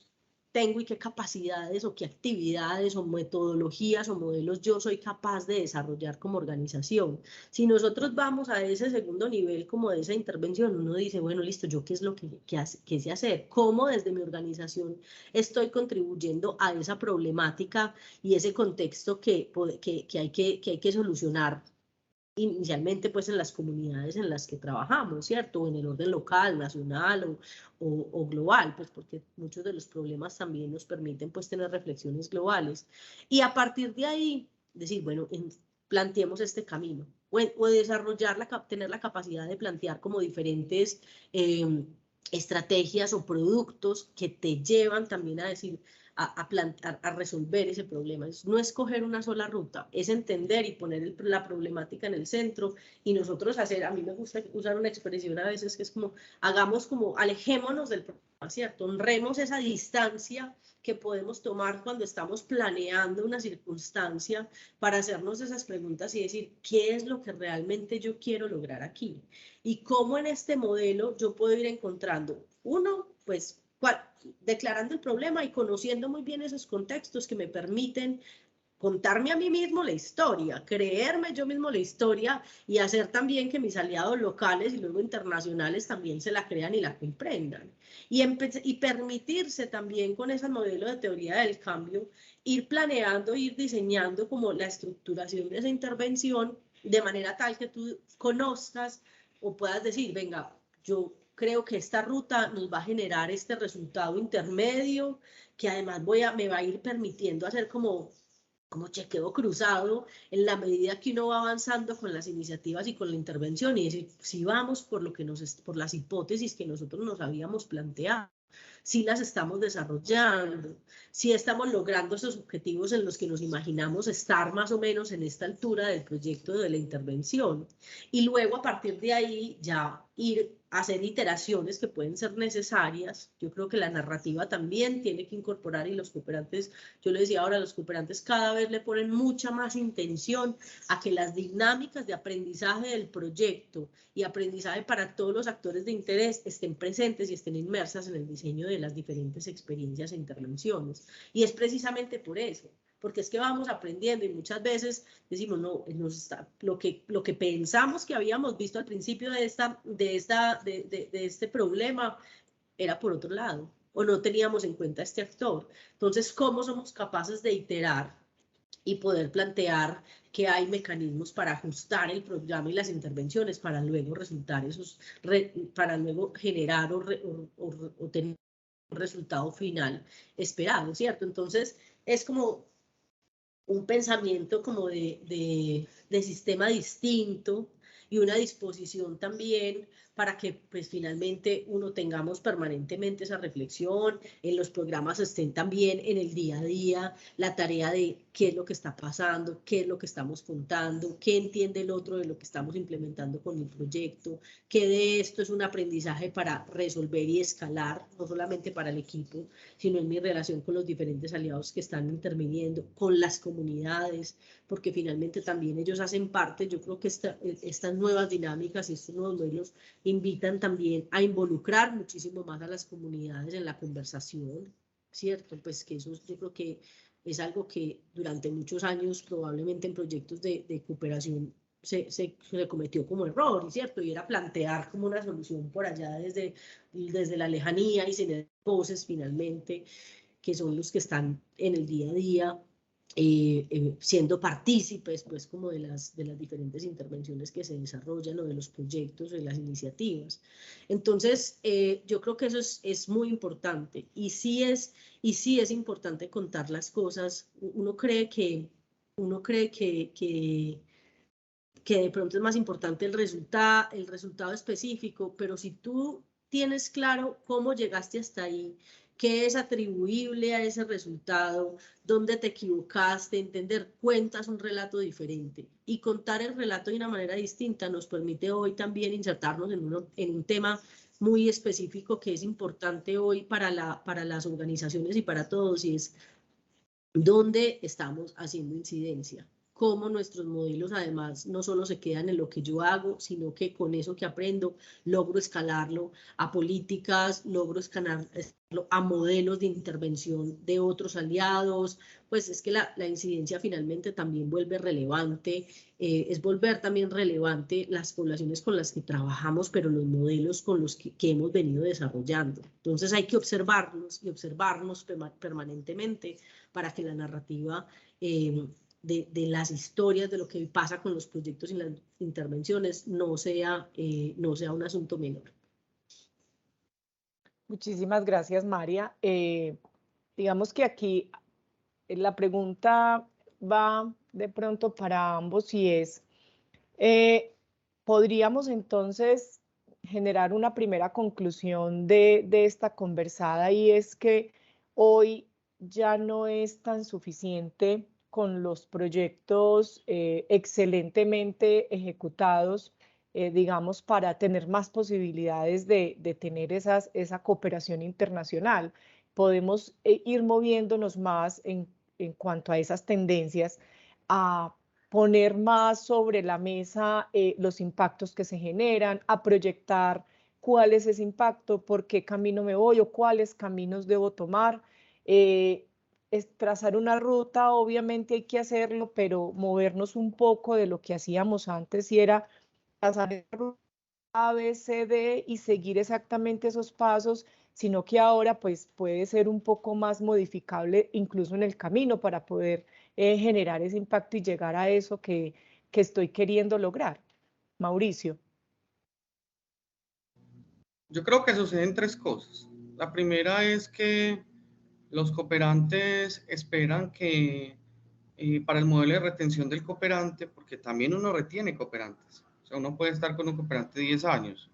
tengo y qué capacidades o qué actividades o metodologías o modelos yo soy capaz de desarrollar como organización? Si nosotros vamos a ese segundo nivel como de esa intervención, uno dice, bueno, listo, ¿yo qué es lo que sé hacer? ¿Cómo desde mi organización estoy contribuyendo a esa problemática y ese contexto que hay que solucionar? Inicialmente pues en las comunidades en las que trabajamos, ¿cierto? O en el orden local, nacional o global, pues porque muchos de los problemas también nos permiten pues tener reflexiones globales. Y a partir de ahí, decir, bueno, planteemos este camino, o desarrollar, tener la capacidad de plantear como diferentes estrategias o productos que te llevan también a decir, a resolver ese problema. No es coger una sola ruta, es entender y poner la problemática en el centro y nosotros hacer, a mí me gusta usar una expresión a veces que es como, alejémonos del problema, ¿cierto? Honremos esa distancia que podemos tomar cuando estamos planeando una circunstancia para hacernos esas preguntas y decir, ¿qué es lo que realmente yo quiero lograr aquí? Y cómo en este modelo yo puedo ir encontrando, uno, pues, declarando el problema y conociendo muy bien esos contextos que me permiten contarme a mí mismo la historia, creerme yo mismo la historia y hacer también que mis aliados locales y luego internacionales también se la crean y la comprendan. Y permitirse también con ese modelo de teoría del cambio, ir planeando, ir diseñando como la estructuración de esa intervención de manera tal que tú conozcas o puedas decir, venga, yo creo que esta ruta nos va a generar este resultado intermedio, que además me va a ir permitiendo hacer como chequeo cruzado en la medida que uno va avanzando con las iniciativas y con la intervención y decir, si vamos por las hipótesis que nosotros nos habíamos planteado, si las estamos desarrollando, si estamos logrando esos objetivos en los que nos imaginamos estar más o menos en esta altura del proyecto de la intervención. Y luego a partir de ahí ya ir a hacer iteraciones que pueden ser necesarias. Yo creo que la narrativa también tiene que incorporar y los cooperantes, yo le decía ahora, los cooperantes cada vez le ponen mucha más intención a que las dinámicas de aprendizaje del proyecto y aprendizaje para todos los actores de interés estén presentes y estén inmersas en el diseño de las diferentes experiencias e intervenciones. Y es precisamente por eso, porque es que vamos aprendiendo y muchas veces decimos, no, lo que pensamos que habíamos visto al principio de este problema era por otro lado, o no teníamos en cuenta este actor. Entonces, ¿cómo somos capaces de iterar y poder plantear que hay mecanismos para ajustar el programa y las intervenciones para luego para luego generar o tener un resultado final esperado, ¿cierto? Entonces, es como un pensamiento como de sistema distinto y una disposición también para que pues finalmente uno tengamos permanentemente esa reflexión, en los programas estén también en el día a día, la tarea de qué es lo que está pasando, qué es lo que estamos contando, qué entiende el otro de lo que estamos implementando con el proyecto, qué de esto es un aprendizaje para resolver y escalar, no solamente para el equipo, sino en mi relación con los diferentes aliados que están interviniendo, con las comunidades, porque finalmente también ellos hacen parte. Yo creo que estas nuevas dinámicas y estos nuevos modelos invitan también a involucrar muchísimo más a las comunidades en la conversación, ¿cierto? Pues que eso yo creo que es algo que durante muchos años probablemente en proyectos de cooperación se cometió como error, ¿cierto? Y era plantear como una solución por allá desde la lejanía y sin voces finalmente, que son los que están en el día a día, siendo partícipes pues como de las diferentes intervenciones que se desarrollan o de los proyectos o de las iniciativas. Entonces yo creo que eso es muy importante y sí es importante contar las cosas. Uno cree que de pronto es más importante el resultado específico, pero si tú tienes claro cómo llegaste hasta ahí, qué es atribuible a ese resultado, dónde te equivocaste, entender, cuentas un relato diferente. Y contar el relato de una manera distinta nos permite hoy también insertarnos en un tema muy específico que es importante hoy para las organizaciones y para todos, y es dónde estamos haciendo incidencia. Cómo nuestros modelos además no solo se quedan en lo que yo hago, sino que con eso que aprendo logro escalarlo a políticas, logro escalarlo a modelos de intervención de otros aliados. Pues es que la incidencia finalmente también vuelve relevante, es volver también relevante las poblaciones con las que trabajamos, pero los modelos con los que hemos venido desarrollando. Entonces hay que observarnos y observarnos permanentemente para que la narrativa de las historias, de lo que pasa con los proyectos y las intervenciones, no sea un asunto menor. Muchísimas gracias, María. Digamos que aquí la pregunta va de pronto para ambos y es, podríamos entonces generar una primera conclusión de esta conversada y es que hoy ya no es tan suficiente con los proyectos excelentemente ejecutados, digamos, para tener más posibilidades de tener esa cooperación internacional. Podemos ir moviéndonos más en cuanto a esas tendencias, a poner más sobre la mesa los impactos que se generan, a proyectar cuál es ese impacto, por qué camino me voy o cuáles caminos debo tomar. Es trazar una ruta, obviamente hay que hacerlo, pero movernos un poco de lo que hacíamos antes y era trazar la ruta A, B, C, D y seguir exactamente esos pasos, sino que ahora pues puede ser un poco más modificable incluso en el camino para poder generar ese impacto y llegar a eso que estoy queriendo lograr. Mauricio. Yo creo que suceden tres cosas. La primera es que los cooperantes esperan que para el modelo de retención del cooperante, porque también uno retiene cooperantes, o sea, uno puede estar con un cooperante 10 años.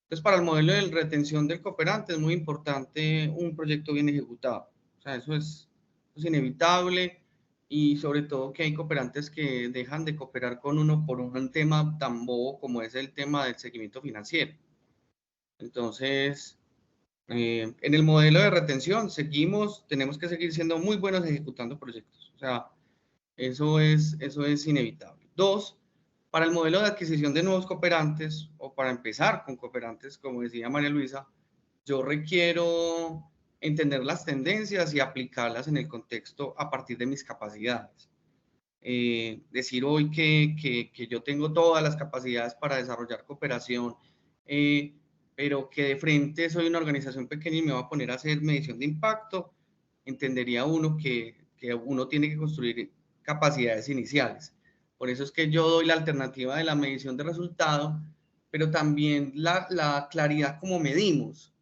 Entonces, para el modelo de retención del cooperante es muy importante un proyecto bien ejecutado. O sea, eso es inevitable y sobre todo que hay cooperantes que dejan de cooperar con uno por un tema tan bobo como es el tema del seguimiento financiero. Entonces, en el modelo de retención tenemos que seguir siendo muy buenos ejecutando proyectos. O sea, eso es inevitable. Dos, para el modelo de adquisición de nuevos cooperantes o para empezar con cooperantes, como decía María Luisa, yo requiero entender las tendencias y aplicarlas en el contexto a partir de mis capacidades. Decir hoy que yo tengo todas las capacidades para desarrollar cooperación, pero que de frente soy una organización pequeña y me voy a poner a hacer medición de impacto, entendería uno que uno tiene que construir capacidades iniciales. Por eso es que yo doy la alternativa de la medición de resultado, pero también la claridad como medimos.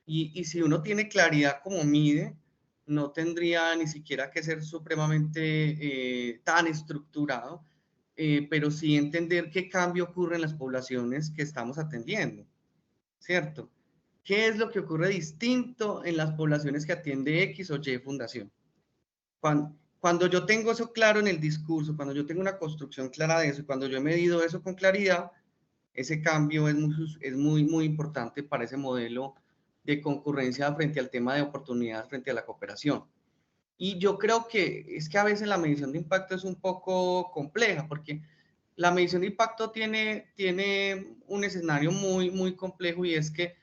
Y si uno tiene claridad como mide, no tendría ni siquiera que ser supremamente tan estructurado, pero sí entender qué cambio ocurre en las poblaciones que estamos atendiendo, ¿cierto? ¿Qué es lo que ocurre distinto en las poblaciones que atiende X o Y fundación? Cuando yo tengo eso claro en el discurso, cuando yo tengo una construcción clara de eso, cuando yo he medido eso con claridad, ese cambio es muy importante para ese modelo de concurrencia frente al tema de oportunidades frente a la cooperación. Y yo creo que es que a veces la medición de impacto es un poco compleja, porque la medición de impacto tiene un escenario muy complejo y es que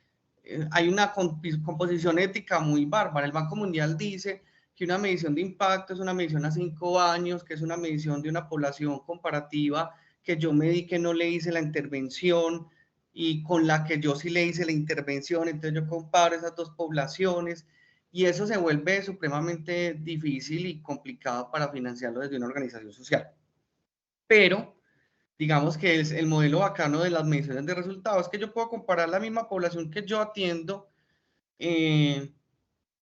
hay una composición ética muy bárbara. El Banco Mundial dice que una medición de impacto es una medición a 5 años, que es una medición de una población comparativa, que yo medí que no le hice la intervención y con la que yo sí le hice la intervención, entonces yo comparo esas dos poblaciones y eso se vuelve supremamente difícil y complicado para financiarlo desde una organización social. Pero digamos que es el modelo bacano de las mediciones de resultados, que yo puedo comparar la misma población que yo atiendo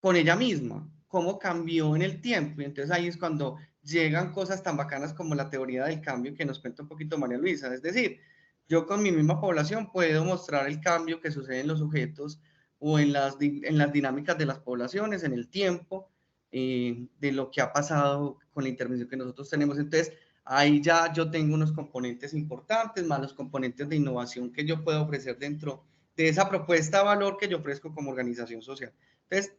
con ella misma, cómo cambió en el tiempo. Y entonces ahí es cuando llegan cosas tan bacanas como la teoría del cambio que nos cuenta un poquito María Luisa. Es decir, yo con mi misma población puedo mostrar el cambio que sucede en los sujetos o en las dinámicas de las poblaciones, en el tiempo, de lo que ha pasado con la intervención que nosotros tenemos. Entonces, ahí ya yo tengo unos componentes importantes, más los componentes de innovación que yo puedo ofrecer dentro de esa propuesta de valor que yo ofrezco como organización social. Entonces,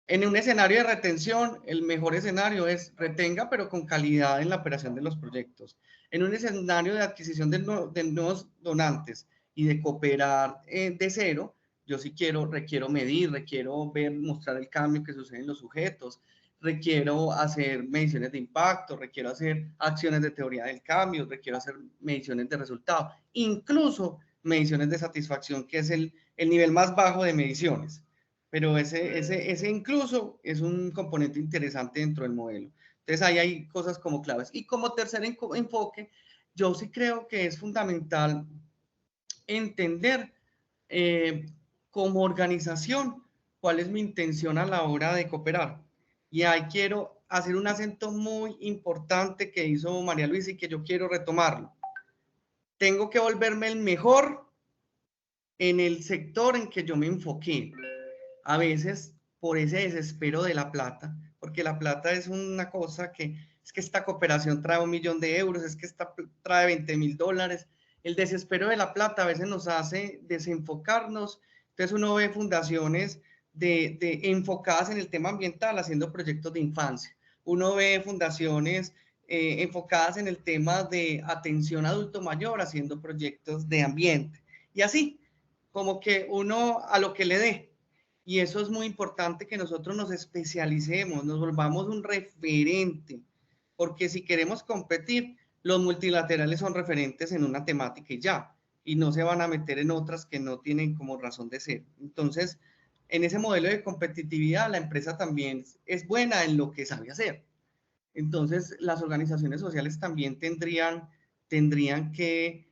en un escenario de retención, el mejor escenario es retenga, pero con calidad en la operación de los proyectos. En un escenario de adquisición de nuevos donantes y de cooperar de cero, yo sí requiero medir, requiero ver, mostrar el cambio que sucede en los sujetos, requiero hacer mediciones de impacto, requiero hacer acciones de teoría del cambio, requiero hacer mediciones de resultado, incluso mediciones de satisfacción, que es el nivel más bajo de mediciones. Pero ese incluso es un componente interesante dentro del modelo. Entonces ahí hay cosas como claves. Y como tercer enfoque, yo sí creo que es fundamental entender como organización cuál es mi intención a la hora de cooperar. Y ahí quiero hacer un acento muy importante que hizo María Luisa y que yo quiero retomarlo. Tengo que volverme el mejor en el sector en que yo me enfoqué. A veces por ese desespero de la plata, porque la plata es una cosa que es que esta cooperación trae 1 millón de euros, es que esta trae $20.000. El desespero de la plata a veces nos hace desenfocarnos. Entonces uno ve fundaciones enfocadas en el tema ambiental haciendo proyectos de infancia. Uno ve fundaciones enfocadas en el tema de atención adulto mayor haciendo proyectos de ambiente. Y así, como que uno a lo que le dé. Y eso es muy importante, que nosotros nos especialicemos, nos volvamos un referente, porque si queremos competir, los multilaterales son referentes en una temática y ya, y no se van a meter en otras que no tienen como razón de ser. Entonces, en ese modelo de competitividad, la empresa también es buena en lo que sabe hacer. Entonces, las organizaciones sociales también tendrían que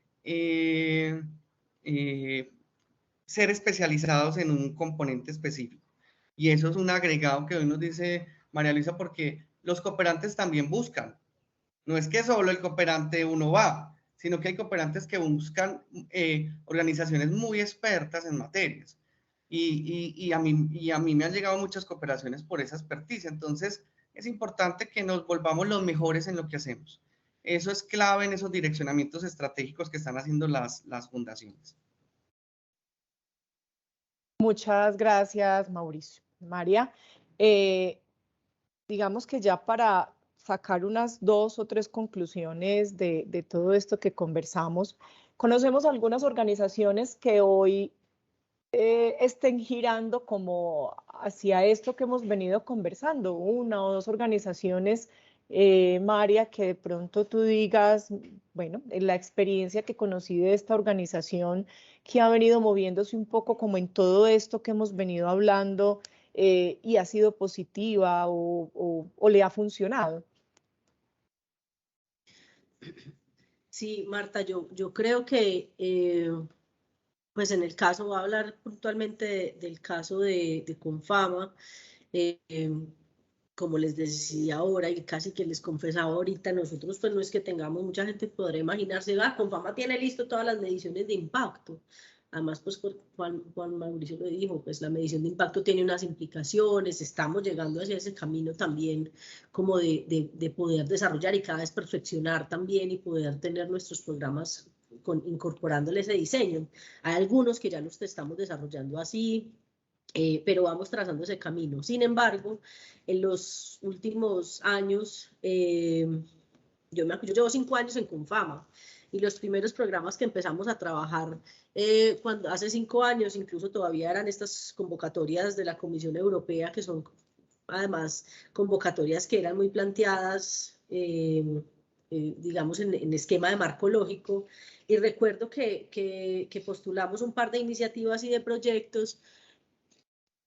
ser especializados en un componente específico. Y eso es un agregado que hoy nos dice María Luisa, porque los cooperantes también buscan. No es que solo el cooperante uno va, sino que hay cooperantes que buscan organizaciones muy expertas en materias. Y a mí me han llegado muchas cooperaciones por esa experticia. Entonces, es importante que nos volvamos los mejores en lo que hacemos. Eso es clave en esos direccionamientos estratégicos que están haciendo las fundaciones. Muchas gracias, Mauricio. María, digamos que ya para sacar unas 2 o 3 conclusiones de todo esto que conversamos, conocemos algunas organizaciones que hoy estén girando como hacia esto que hemos venido conversando, 1 o 2 organizaciones, María, que de pronto tú digas, bueno, en la experiencia que conocí de esta organización que ha venido moviéndose un poco como en todo esto que hemos venido hablando y ha sido positiva o le ha funcionado. Sí, Marta, yo creo que pues en el caso, voy a hablar puntualmente del caso de Confama, como les decía ahora y casi que les confesaba ahorita, nosotros pues no es que tengamos, mucha gente podrá imaginarse, Confama tiene listo todas las mediciones de impacto. Además, pues Juan Mauricio lo dijo, pues la medición de impacto tiene unas implicaciones, estamos llegando hacia ese camino también como de poder desarrollar y cada vez perfeccionar también y poder tener nuestros programas incorporándole ese diseño. Hay algunos que ya los estamos desarrollando así, pero vamos trazando ese camino. Sin embargo, en los últimos años, yo llevo 5 años en Confama, y los primeros programas que empezamos a trabajar hace 5 años, incluso todavía eran estas convocatorias de la Comisión Europea, que son además convocatorias que eran muy planteadas, digamos, en esquema de marco lógico. Y recuerdo que postulamos un par de iniciativas y de proyectos,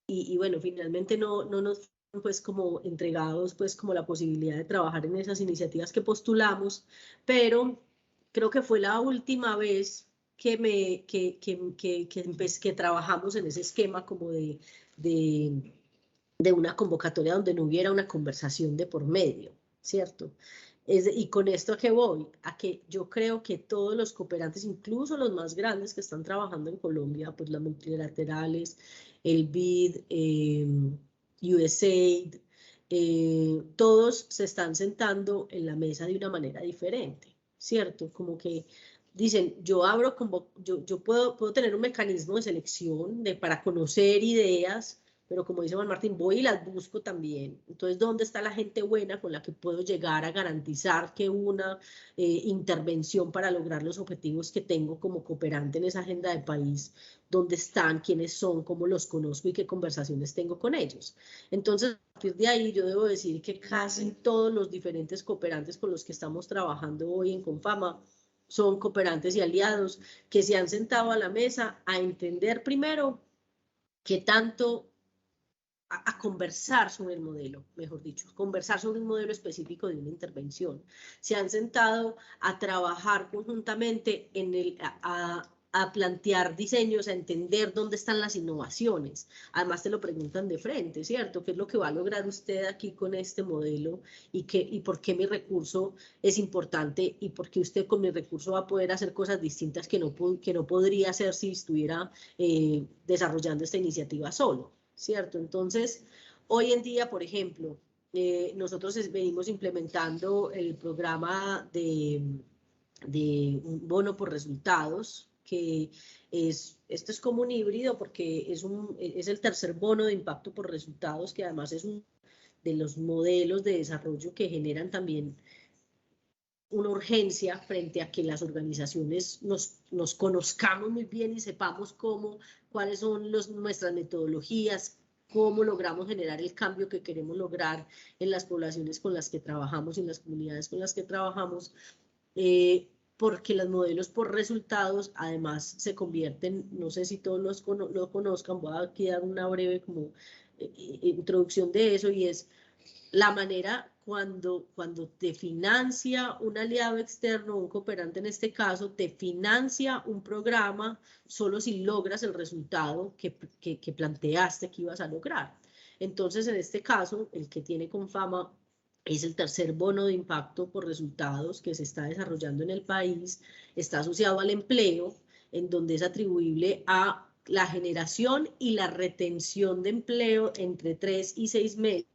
y bueno, finalmente no nos fueron pues como entregados pues como la posibilidad de trabajar en esas iniciativas que postulamos, pero creo que fue la última vez que trabajamos en ese esquema como de una convocatoria donde no hubiera una conversación de por medio, ¿cierto? Y con esto a qué voy, a que yo creo que todos los cooperantes, incluso los más grandes que están trabajando en Colombia, pues las multilaterales, el BID, USAID, todos se están sentando en la mesa de una manera diferente, ¿cierto? Como que dicen, yo puedo tener un mecanismo de selección para conocer ideas, pero como dice Juan Martín, voy y las busco también. Entonces, ¿dónde está la gente buena con la que puedo llegar a garantizar que una intervención para lograr los objetivos que tengo como cooperante en esa agenda de país, dónde están, quiénes son, cómo los conozco y qué conversaciones tengo con ellos? Entonces, a partir de ahí, yo debo decir que casi todos los diferentes cooperantes con los que estamos trabajando hoy en Confama son cooperantes y aliados que se han sentado a la mesa a entender primero qué tanto a conversar sobre el modelo, mejor dicho, conversar sobre un modelo específico de una intervención. Se han sentado a trabajar conjuntamente a plantear diseños, a entender dónde están las innovaciones. Además te lo preguntan de frente, ¿cierto? ¿Qué es lo que va a lograr usted aquí con este modelo y por qué mi recurso es importante y por qué usted con mi recurso va a poder hacer cosas distintas que no podría hacer si estuviera desarrollando esta iniciativa solo, ¿cierto? Entonces, hoy en día, por ejemplo, nosotros venimos implementando el programa de un bono por resultados, que esto es como un híbrido porque es el tercer bono de impacto por resultados, que además es uno de los modelos de desarrollo que generan también una urgencia frente a que las organizaciones nos conozcamos muy bien y sepamos cuáles son nuestras metodologías, cómo logramos generar el cambio que queremos lograr en las poblaciones con las que trabajamos, en las comunidades con las que trabajamos, porque los modelos por resultados además se convierten, no sé si todos lo conozcan, voy a aquí dar una breve como introducción de eso, y es la manera cuando te financia un aliado externo, un cooperante en este caso, te financia un programa solo si logras el resultado que planteaste que ibas a lograr. Entonces, en este caso, el que tiene Confama es el tercer bono de impacto por resultados que se está desarrollando en el país, está asociado al empleo, en donde es atribuible a la generación y la retención de empleo entre 3 y 6 meses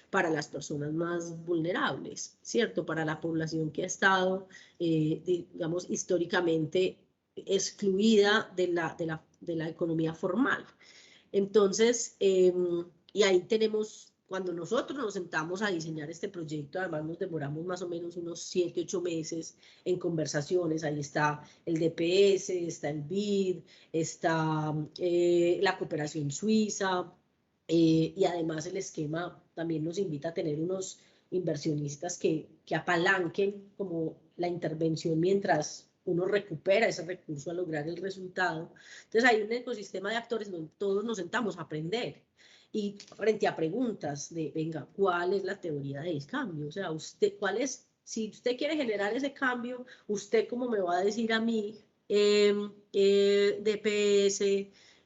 para las personas más vulnerables, ¿cierto? Para la población que ha estado, digamos, históricamente excluida de la economía formal. Entonces, y ahí tenemos, cuando nosotros nos sentamos a diseñar este proyecto, además nos demoramos más o menos unos 7, 8 meses en conversaciones. Ahí está el DPS, está el BID, está la cooperación suiza, y además el esquema también nos invita a tener unos inversionistas que apalanquen como la intervención mientras uno recupera ese recurso a lograr el resultado. Entonces hay un ecosistema de actores donde todos nos sentamos a aprender y frente a preguntas de, venga, ¿cuál es la teoría del cambio? O sea, si usted quiere generar ese cambio, ¿usted cómo me va a decir a mí, DPS,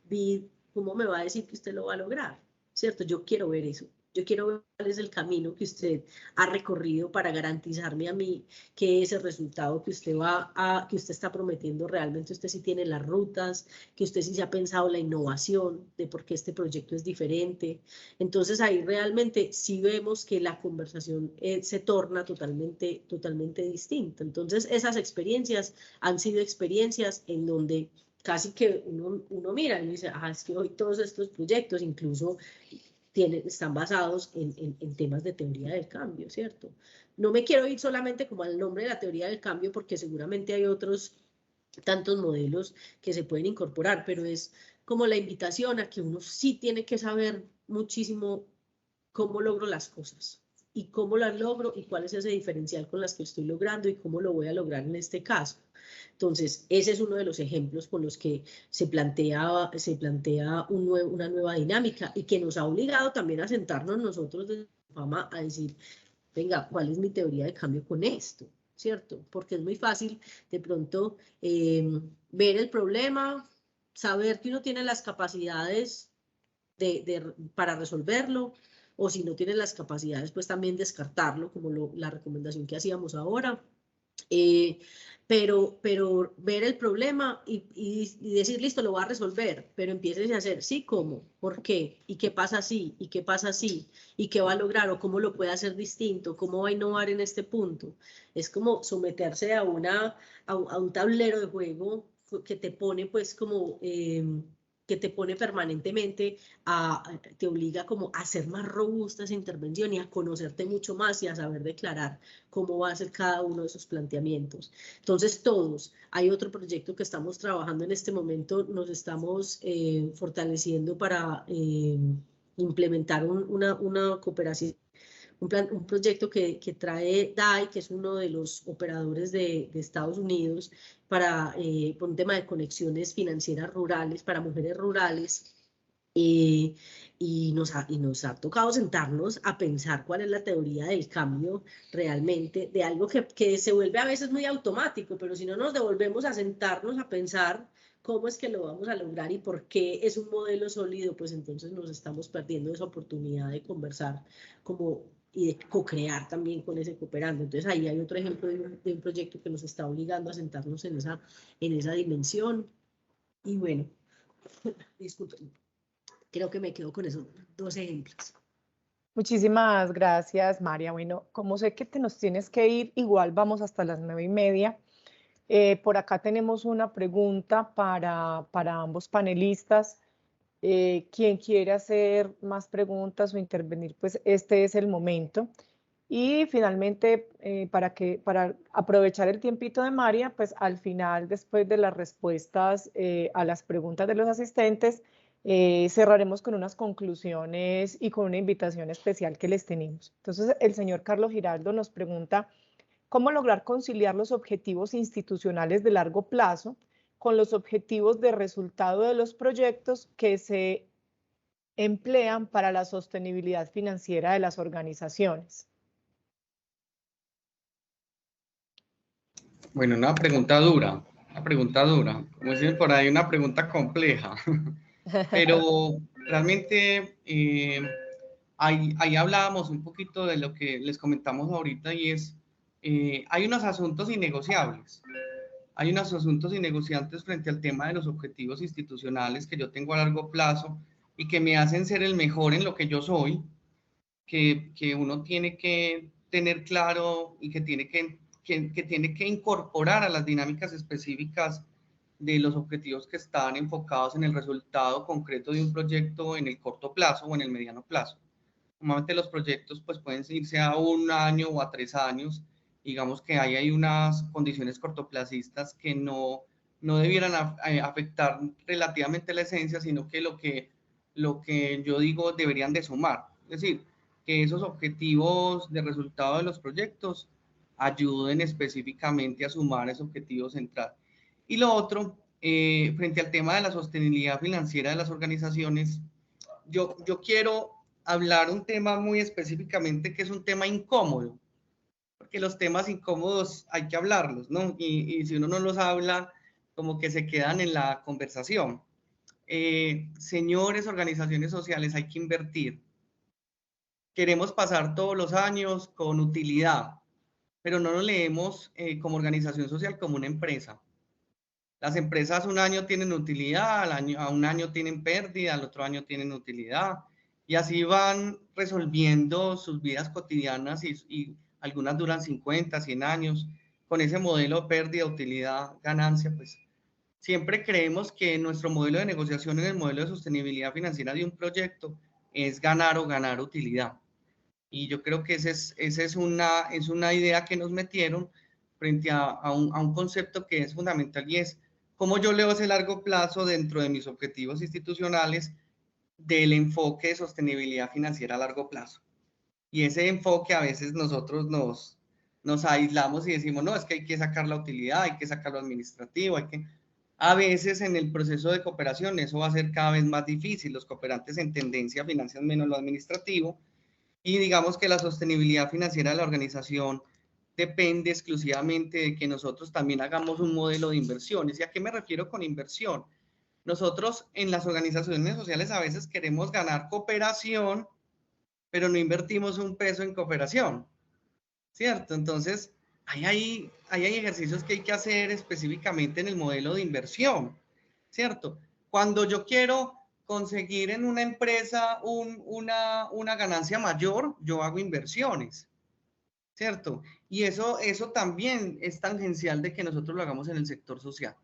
BID, cómo me va a decir que usted lo va a lograr? ¿Cierto? Yo quiero ver eso. Yo quiero ver cuál es el camino que usted ha recorrido para garantizarme a mí que ese resultado que usted que usted está prometiendo realmente usted sí tiene las rutas, que usted sí se ha pensado la innovación de por qué este proyecto es diferente. Entonces ahí realmente sí vemos que la conversación se torna totalmente distinta. Entonces esas experiencias han sido experiencias en donde casi que uno mira y dice, es que hoy todos estos proyectos incluso están basados en temas de teoría del cambio, ¿cierto? No me quiero ir solamente como al nombre de la teoría del cambio porque seguramente hay otros tantos modelos que se pueden incorporar, pero es como la invitación a que uno sí tiene que saber muchísimo cómo logro las cosas y cómo las logro y cuál es ese diferencial con las que estoy logrando y cómo lo voy a lograr en este caso. Entonces, ese es uno de los ejemplos con los que se plantea una nueva dinámica y que nos ha obligado también a sentarnos nosotros desde Confama a decir, venga, ¿cuál es mi teoría de cambio con esto? ¿Cierto? Porque es muy fácil de pronto ver el problema, saber que uno tiene las capacidades para resolverlo, o si no tiene las capacidades, pues también descartarlo, como la recomendación que hacíamos ahora. Pero ver el problema y decir, listo, lo voy a resolver, pero empieces a hacer, sí, ¿cómo? ¿Por qué? ¿Y qué pasa así? ¿Y qué pasa así? ¿Y qué va a lograr? ¿O cómo lo puede hacer distinto? ¿Cómo va a innovar en este punto? Es como someterse a un tablero de juego que te pone pues como... que te pone permanentemente, te obliga como a ser más robusta esa intervención y a conocerte mucho más y a saber declarar cómo va a ser cada uno de esos planteamientos. Entonces hay otro proyecto que estamos trabajando en este momento, nos estamos fortaleciendo para implementar una cooperación, un proyecto que trae DAI, que es uno de los operadores de Estados Unidos, por un tema de conexiones financieras rurales para mujeres rurales. Y nos ha tocado sentarnos a pensar cuál es la teoría del cambio realmente, de algo que se vuelve a veces muy automático, pero si no nos devolvemos a sentarnos a pensar cómo es que lo vamos a lograr y por qué es un modelo sólido, pues entonces nos estamos perdiendo esa oportunidad de conversar como, y de co-crear también con ese cooperando. Entonces ahí hay otro ejemplo de un proyecto que nos está obligando a sentarnos en esa dimensión. Y bueno, disculpen, creo que me quedo con esos 2 ejemplos. Muchísimas gracias, María. Bueno, como sé que te nos tienes que ir, igual vamos hasta las 9:30. Por acá tenemos una pregunta para ambos panelistas. Quien quiere hacer más preguntas o intervenir, pues este es el momento. Y finalmente, para aprovechar el tiempito de María, pues al final, después de las respuestas a las preguntas de los asistentes, cerraremos con unas conclusiones y con una invitación especial que les tenemos. Entonces, el señor Carlos Giraldo nos pregunta, ¿cómo lograr conciliar los objetivos institucionales de largo plazo con los objetivos de resultado de los proyectos que se emplean para la sostenibilidad financiera de las organizaciones? Bueno, una pregunta dura, como dicen por ahí, una pregunta compleja, pero realmente ahí hablábamos un poquito de lo que les comentamos ahorita y es, hay unos asuntos innegociables, hay unos asuntos innegociantes frente al tema de los objetivos institucionales que yo tengo a largo plazo y que me hacen ser el mejor en lo que yo soy, que uno tiene que tener claro y que tiene que incorporar a las dinámicas específicas de los objetivos que están enfocados en el resultado concreto de un proyecto en el corto plazo o en el mediano plazo. Normalmente los proyectos pues pueden irse a 1 año o a 3 años. Digamos que ahí hay unas condiciones cortoplacistas que no debieran afectar relativamente la esencia, sino que lo que yo digo deberían de sumar. Es decir, que esos objetivos de resultado de los proyectos ayuden específicamente a sumar ese objetivo central. Y lo otro, frente al tema de la sostenibilidad financiera de las organizaciones, yo quiero hablar un tema muy específicamente que es un tema incómodo, porque los temas incómodos hay que hablarlos, ¿no? Y si uno no los habla, como que se quedan en la conversación. Señores, organizaciones sociales, hay que invertir. Queremos pasar todos los años con utilidad, pero no nos leemos como organización social como una empresa. Las empresas un año tienen utilidad, a un año tienen pérdida, al otro año tienen utilidad, y así van resolviendo sus vidas cotidianas y algunas duran 50, 100 años, con ese modelo pérdida, utilidad, ganancia, pues siempre creemos que nuestro modelo de negociación en el modelo de sostenibilidad financiera de un proyecto es ganar o ganar utilidad. Y yo creo que esa es una idea que nos metieron frente a un concepto que es fundamental y es cómo yo leo ese largo plazo dentro de mis objetivos institucionales del enfoque de sostenibilidad financiera a largo plazo. Y ese enfoque a veces nosotros nos aislamos y decimos, no, es que hay que sacar la utilidad, hay que sacar lo administrativo, a veces en el proceso de cooperación eso va a ser cada vez más difícil. Los cooperantes en tendencia financian menos lo administrativo y digamos que la sostenibilidad financiera de la organización depende exclusivamente de que nosotros también hagamos un modelo de inversiones. ¿Y a qué me refiero con inversión? Nosotros en las organizaciones sociales a veces queremos ganar cooperación, pero no invertimos un peso en cooperación, ¿cierto? Entonces, hay ejercicios que hay que hacer específicamente en el modelo de inversión, ¿cierto? Cuando yo quiero conseguir en una empresa una ganancia mayor, yo hago inversiones, ¿cierto? Y eso también es tangencial de que nosotros lo hagamos en el sector social.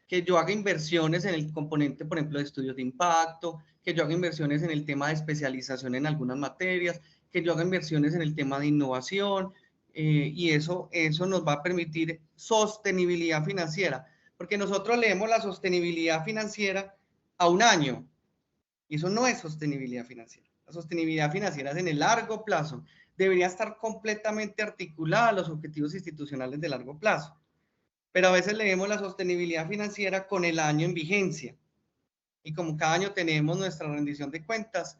Que yo haga inversiones en el componente, por ejemplo, de estudios de impacto, que yo haga inversiones en el tema de especialización en algunas materias, que yo haga inversiones en el tema de innovación, y eso nos va a permitir sostenibilidad financiera, porque nosotros leemos la sostenibilidad financiera a 1 año, y eso no es sostenibilidad financiera. La sostenibilidad financiera es en el largo plazo, debería estar completamente articulada a los objetivos institucionales de largo plazo. Pero a veces leemos la sostenibilidad financiera con el año en vigencia. Y como cada año tenemos nuestra rendición de cuentas,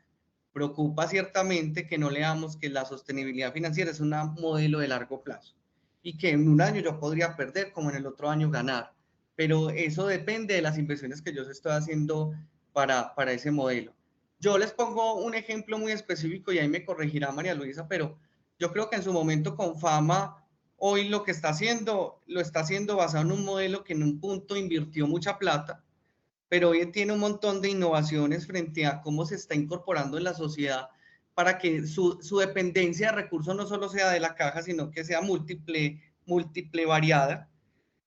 preocupa ciertamente que no leamos que la sostenibilidad financiera es un modelo de largo plazo y que en 1 año yo podría perder como en el otro año ganar. pero eso depende de las inversiones que yo estoy haciendo para ese modelo. Yo les pongo un ejemplo muy específico y ahí me corregirá María Luisa, pero yo creo que en su momento Confama hoy lo está haciendo basado en un modelo que en un punto invirtió mucha plata, pero hoy tiene un montón de innovaciones frente a cómo se está incorporando en la sociedad para que su dependencia de recursos no solo sea de la caja, sino que sea múltiple, variada.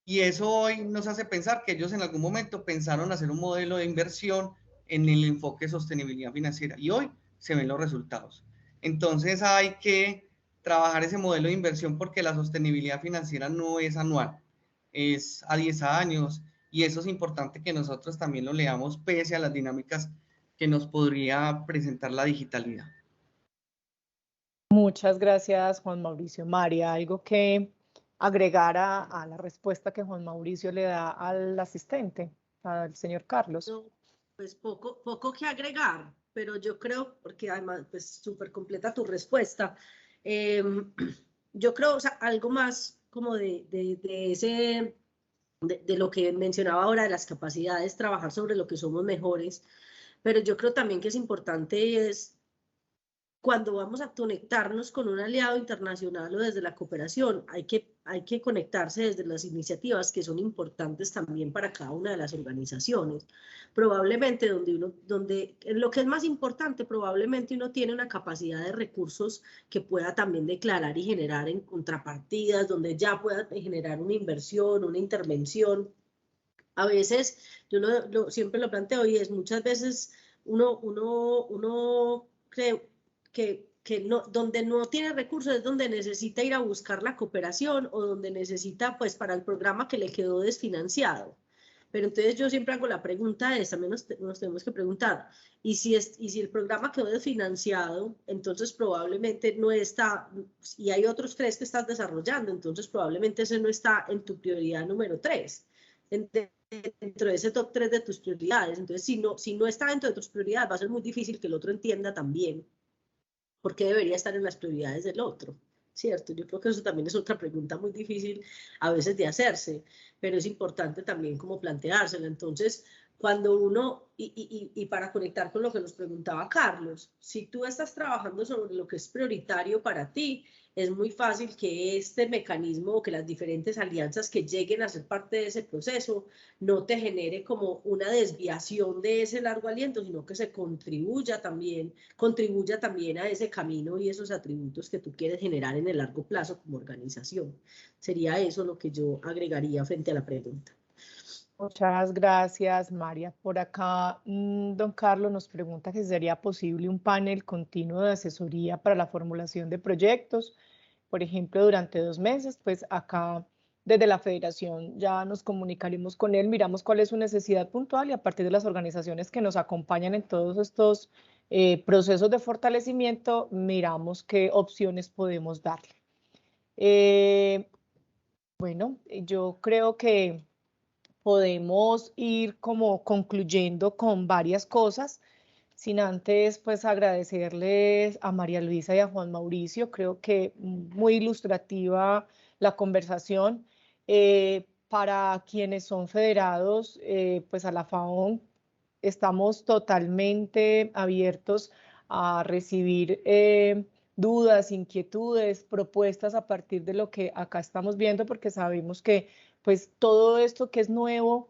Y eso hoy nos hace pensar que ellos en algún momento pensaron hacer un modelo de inversión en el enfoque de sostenibilidad financiera y hoy se ven los resultados. Entonces hay que trabajar ese modelo de inversión porque la sostenibilidad financiera no es anual, es a 10 años y eso es importante que nosotros también lo leamos pese a las dinámicas que nos podría presentar la digitalidad. Muchas gracias, Juan Mauricio. María, ¿algo que agregar a la respuesta que Juan Mauricio le da al asistente, al señor Carlos? No, pues poco que agregar, pero yo creo, porque además, pues súper completa tu respuesta. Yo creo, o sea, algo más como de lo que mencionaba ahora de las capacidades, trabajar sobre lo que somos mejores, pero yo creo también que es importante cuando vamos a conectarnos con un aliado internacional o desde la cooperación, hay que conectarse desde las iniciativas que son importantes también para cada una de las organizaciones. Probablemente donde lo que es más importante, probablemente uno tiene una capacidad de recursos que pueda también declarar y generar en contrapartidas, donde ya pueda generar una inversión, una intervención. A veces, yo siempre lo planteo y es muchas veces uno cree que no, donde no tiene recursos es donde necesita ir a buscar la cooperación o donde necesita, pues, para el programa que le quedó desfinanciado. Pero entonces yo siempre hago la pregunta también nos tenemos que preguntar, y si el programa quedó desfinanciado, entonces probablemente no está, y hay otros 3 que estás desarrollando, entonces probablemente ese no está en tu prioridad número 3. Dentro de ese top 3 de tus prioridades. Entonces, si no está dentro de tus prioridades, va a ser muy difícil que el otro entienda también por qué debería estar en las prioridades del otro, ¿cierto? Yo creo que eso también es otra pregunta muy difícil a veces de hacerse, pero es importante también como planteársela. Entonces, cuando uno, y para conectar con lo que nos preguntaba Carlos, si tú estás trabajando sobre lo que es prioritario para ti, es muy fácil que este mecanismo o que las diferentes alianzas que lleguen a ser parte de ese proceso no te genere como una desviación de ese largo aliento, sino que se contribuya también a ese camino y esos atributos que tú quieres generar en el largo plazo como organización. Sería eso lo que yo agregaría frente a la pregunta. Muchas gracias, María. Por acá, don Carlos nos pregunta que si sería posible un panel continuo de asesoría para la formulación de proyectos, por ejemplo, durante 2 meses. Pues acá desde la federación ya nos comunicaremos con él, miramos cuál es su necesidad puntual y a partir de las organizaciones que nos acompañan en todos estos procesos de fortalecimiento, miramos qué opciones podemos darle. Bueno, yo creo que podemos ir como concluyendo con varias cosas, sin antes pues agradecerles a María Luisa y a Juan Mauricio. Creo que muy ilustrativa la conversación. Para quienes son federados, pues a la FAON estamos totalmente abiertos a recibir dudas, inquietudes, propuestas a partir de lo que acá estamos viendo, porque sabemos que pues todo esto que es nuevo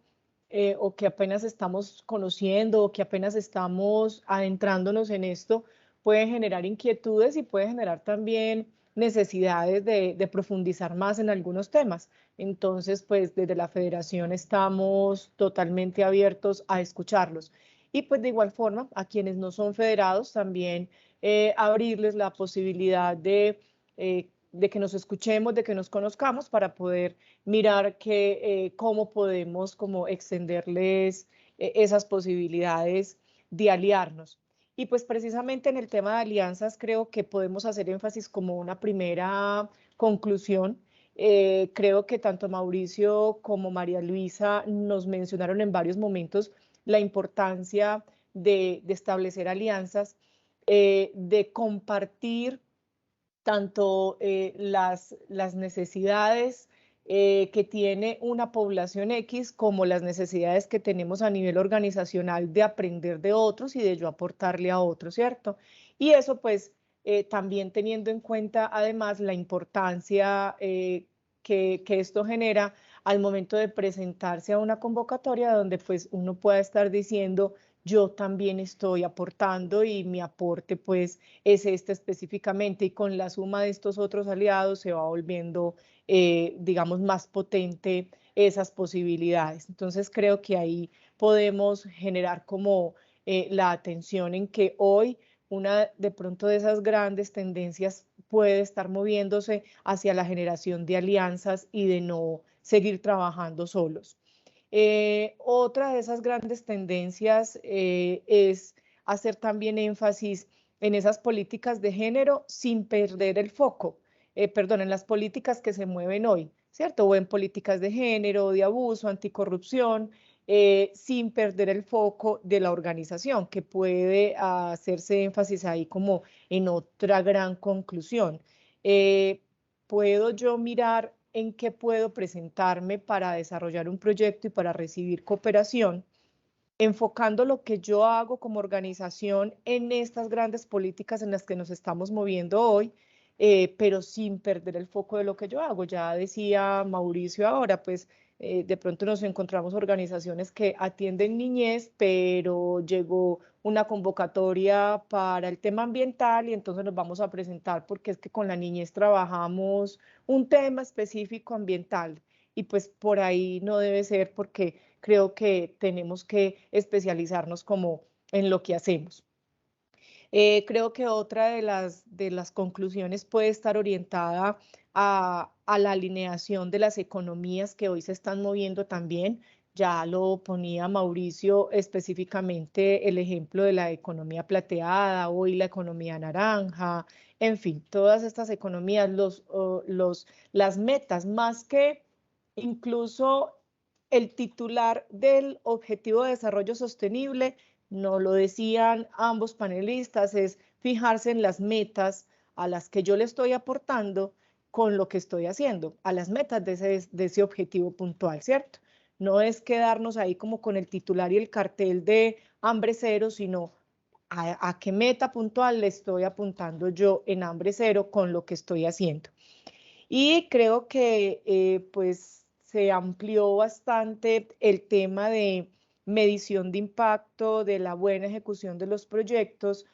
o que apenas estamos conociendo o que apenas estamos adentrándonos en esto, puede generar inquietudes y puede generar también necesidades de profundizar más en algunos temas. Entonces, pues desde la federación estamos totalmente abiertos a escucharlos. Y pues de igual forma, a quienes no son federados, también abrirles la posibilidad de que nos escuchemos, de que nos conozcamos para poder mirar cómo podemos como extenderles esas posibilidades de aliarnos. Y pues precisamente en el tema de alianzas creo que podemos hacer énfasis como una primera conclusión. Creo que tanto Mauricio como María Luisa nos mencionaron en varios momentos la importancia de establecer alianzas, de compartir tanto las necesidades que tiene una población X, como las necesidades que tenemos a nivel organizacional de aprender de otros y de yo aportarle a otros, ¿cierto? Y eso pues también teniendo en cuenta además la importancia que esto genera al momento de presentarse a una convocatoria donde pues uno pueda estar diciendo yo también estoy aportando y mi aporte pues es este específicamente, y con la suma de estos otros aliados se va volviendo digamos más potente esas posibilidades. Entonces creo que ahí podemos generar como la atención en que hoy una de pronto de esas grandes tendencias puede estar moviéndose hacia la generación de alianzas y de no seguir trabajando solos. Otra de esas grandes tendencias es hacer también énfasis en esas políticas de género sin perder el foco, perdón, en las políticas que se mueven hoy, ¿cierto? O en políticas de género, de abuso, anticorrupción, sin perder el foco de la organización, que puede hacerse énfasis ahí como en otra gran conclusión. ¿Puedo yo mirar en qué puedo presentarme para desarrollar un proyecto y para recibir cooperación, enfocando lo que yo hago como organización en estas grandes políticas en las que nos estamos moviendo hoy, pero sin perder el foco de lo que yo hago? Ya decía Mauricio ahora, pues de pronto nos encontramos organizaciones que atienden niñez, pero llegó una convocatoria para el tema ambiental y entonces nos vamos a presentar porque es que con la niñez trabajamos un tema específico ambiental, y pues por ahí no debe ser, porque creo que tenemos que especializarnos como en lo que hacemos. Creo que otra de las conclusiones puede estar orientada a la alineación de las economías que hoy se están moviendo también. Ya lo ponía Mauricio específicamente el ejemplo de la economía plateada, hoy la economía naranja, en fin, todas estas economías, las metas, más que incluso el titular del Objetivo de Desarrollo Sostenible, no lo decían ambos panelistas, es fijarse en las metas a las que yo le estoy aportando con lo que estoy haciendo, a las metas de ese objetivo puntual, ¿cierto? No es quedarnos ahí como con el titular y el cartel de hambre cero, sino a qué meta puntual le estoy apuntando yo en hambre cero con lo que estoy haciendo. Y creo que pues se amplió bastante el tema de medición de impacto, de la buena ejecución de los proyectos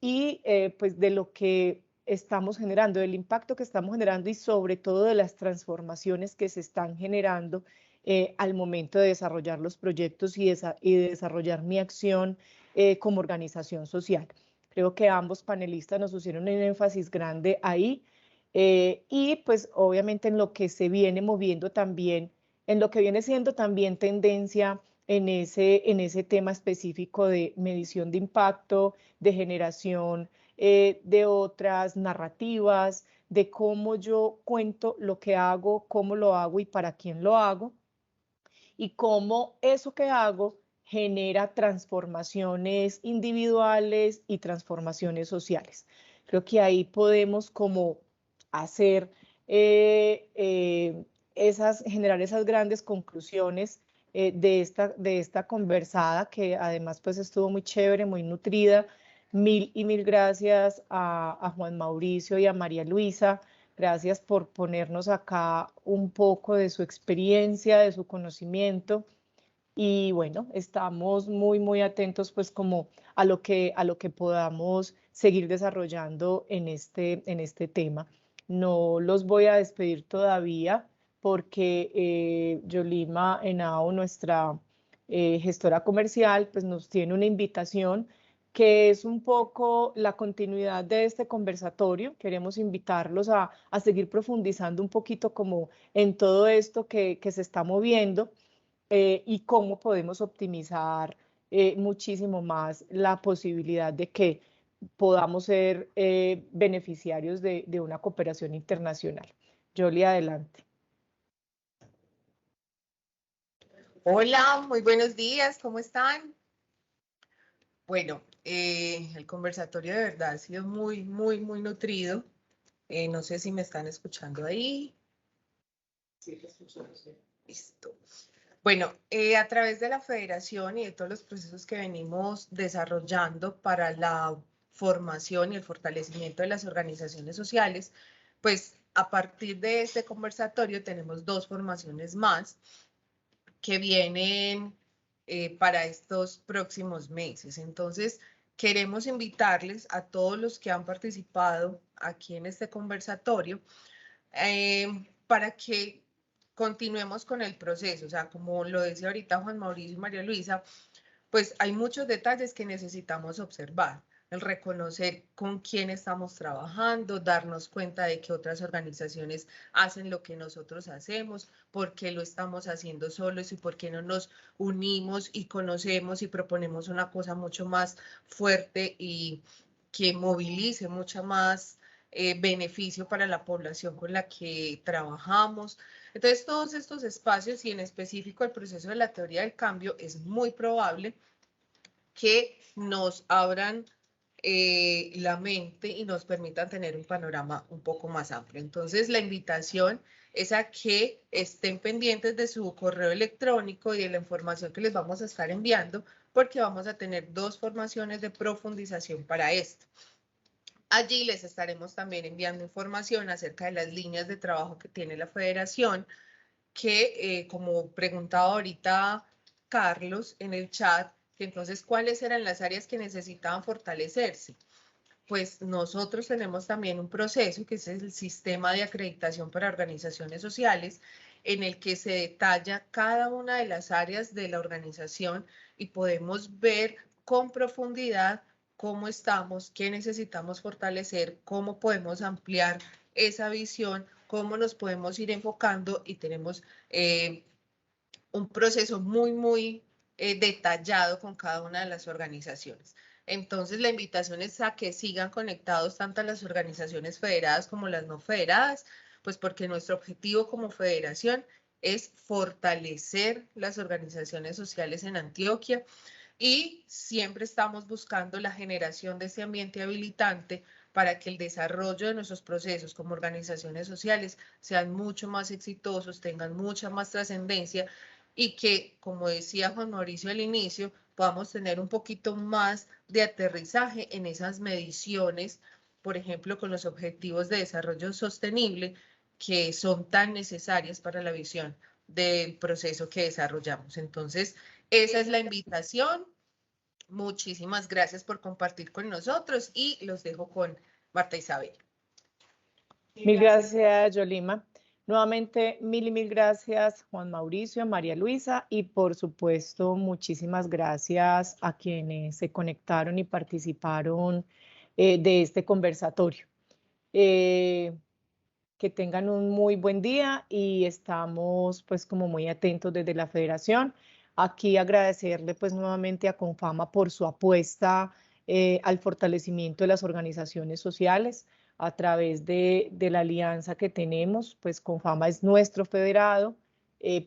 y pues de lo que estamos generando, del impacto que estamos generando y sobre todo de las transformaciones que se están generando al momento de desarrollar los proyectos y de desarrollar mi acción como organización social. Creo que ambos panelistas nos pusieron un énfasis grande ahí, y pues obviamente en lo que se viene moviendo también, en lo que viene siendo también tendencia en ese tema específico de medición de impacto, de generación de otras narrativas, de cómo yo cuento lo que hago, cómo lo hago y para quién lo hago, y cómo eso que hago genera transformaciones individuales y transformaciones sociales. Creo que ahí podemos como hacer generar esas grandes conclusiones de esta conversada, que además pues estuvo muy chévere, muy nutrida. Mil y mil gracias a Juan Mauricio y a María Luisa. Gracias por ponernos acá un poco de su experiencia, de su conocimiento. Y bueno, estamos muy, muy atentos pues como a lo que podamos seguir desarrollando en este tema. No los voy a despedir todavía porque Yolima Henao, nuestra gestora comercial, pues nos tiene una invitación que es un poco la continuidad de este conversatorio. Queremos invitarlos a seguir profundizando un poquito como en todo esto que se está moviendo, y cómo podemos optimizar muchísimo más la posibilidad de que podamos ser beneficiarios de una cooperación internacional. Yoli, adelante. Hola, muy buenos días, ¿cómo están? Bueno, el conversatorio de verdad ha sido muy, muy, muy nutrido. No sé si me están escuchando ahí. Listo. Bueno, a través de la federación y de todos los procesos que venimos desarrollando para la formación y el fortalecimiento de las organizaciones sociales, pues a partir de este conversatorio tenemos 2 formaciones más que vienen para estos próximos meses. Entonces, queremos invitarles a todos los que han participado aquí en este conversatorio para que continuemos con el proceso. O sea, como lo decía ahorita Juan Mauricio y María Luisa, pues hay muchos detalles que necesitamos observar. El reconocer con quién estamos trabajando, darnos cuenta de que otras organizaciones hacen lo que nosotros hacemos, por qué lo estamos haciendo solos y por qué no nos unimos y conocemos y proponemos una cosa mucho más fuerte y que movilice mucha más beneficio para la población con la que trabajamos. Entonces, todos estos espacios y en específico el proceso de la teoría del cambio es muy probable que nos abran la mente y nos permitan tener un panorama un poco más amplio. Entonces, la invitación es a que estén pendientes de su correo electrónico y de la información que les vamos a estar enviando, porque vamos a tener 2 formaciones de profundización para esto. Allí les estaremos también enviando información acerca de las líneas de trabajo que tiene la federación, que como preguntaba ahorita Carlos en el chat, que entonces cuáles eran las áreas que necesitaban fortalecerse. Pues nosotros tenemos también un proceso que es el sistema de acreditación para organizaciones sociales, en el que se detalla cada una de las áreas de la organización y podemos ver con profundidad cómo estamos, qué necesitamos fortalecer, cómo podemos ampliar esa visión, cómo nos podemos ir enfocando y tenemos un proceso muy detallado con cada una de las organizaciones. Entonces, la invitación es a que sigan conectados tanto las organizaciones federadas como las no federadas, pues porque nuestro objetivo como federación es fortalecer las organizaciones sociales en Antioquia y siempre estamos buscando la generación de ese ambiente habilitante para que el desarrollo de nuestros procesos como organizaciones sociales sean mucho más exitosos, tengan mucha más trascendencia y que, como decía Juan Mauricio al inicio, podamos tener un poquito más de aterrizaje en esas mediciones, por ejemplo, con los objetivos de desarrollo sostenible que son tan necesarias para la visión del proceso que desarrollamos. Entonces, esa es la invitación. Muchísimas gracias por compartir con nosotros y los dejo con Marta Isabel. Mil gracias, Yolima. Nuevamente, mil gracias, Juan Mauricio, María Luisa, y por supuesto, muchísimas gracias a quienes se conectaron y participaron de este conversatorio. Que tengan un muy buen día y estamos pues como muy atentos desde la federación. Aquí agradecerle pues nuevamente a Confama por su apuesta al fortalecimiento de las organizaciones sociales a través de la alianza que tenemos, pues Confama es nuestro federado,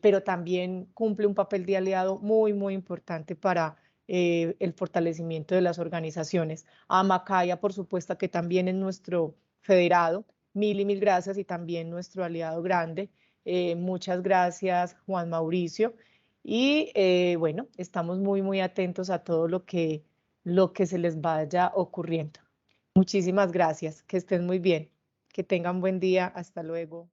pero también cumple un papel de aliado muy importante para el fortalecimiento de las organizaciones. A Macaya, por supuesto, que también es nuestro federado. Mil gracias y también nuestro aliado grande. Muchas gracias, Juan Mauricio. Y bueno, estamos muy atentos a todo lo que se les vaya ocurriendo. Muchísimas gracias, que estén muy bien, que tengan buen día, hasta luego.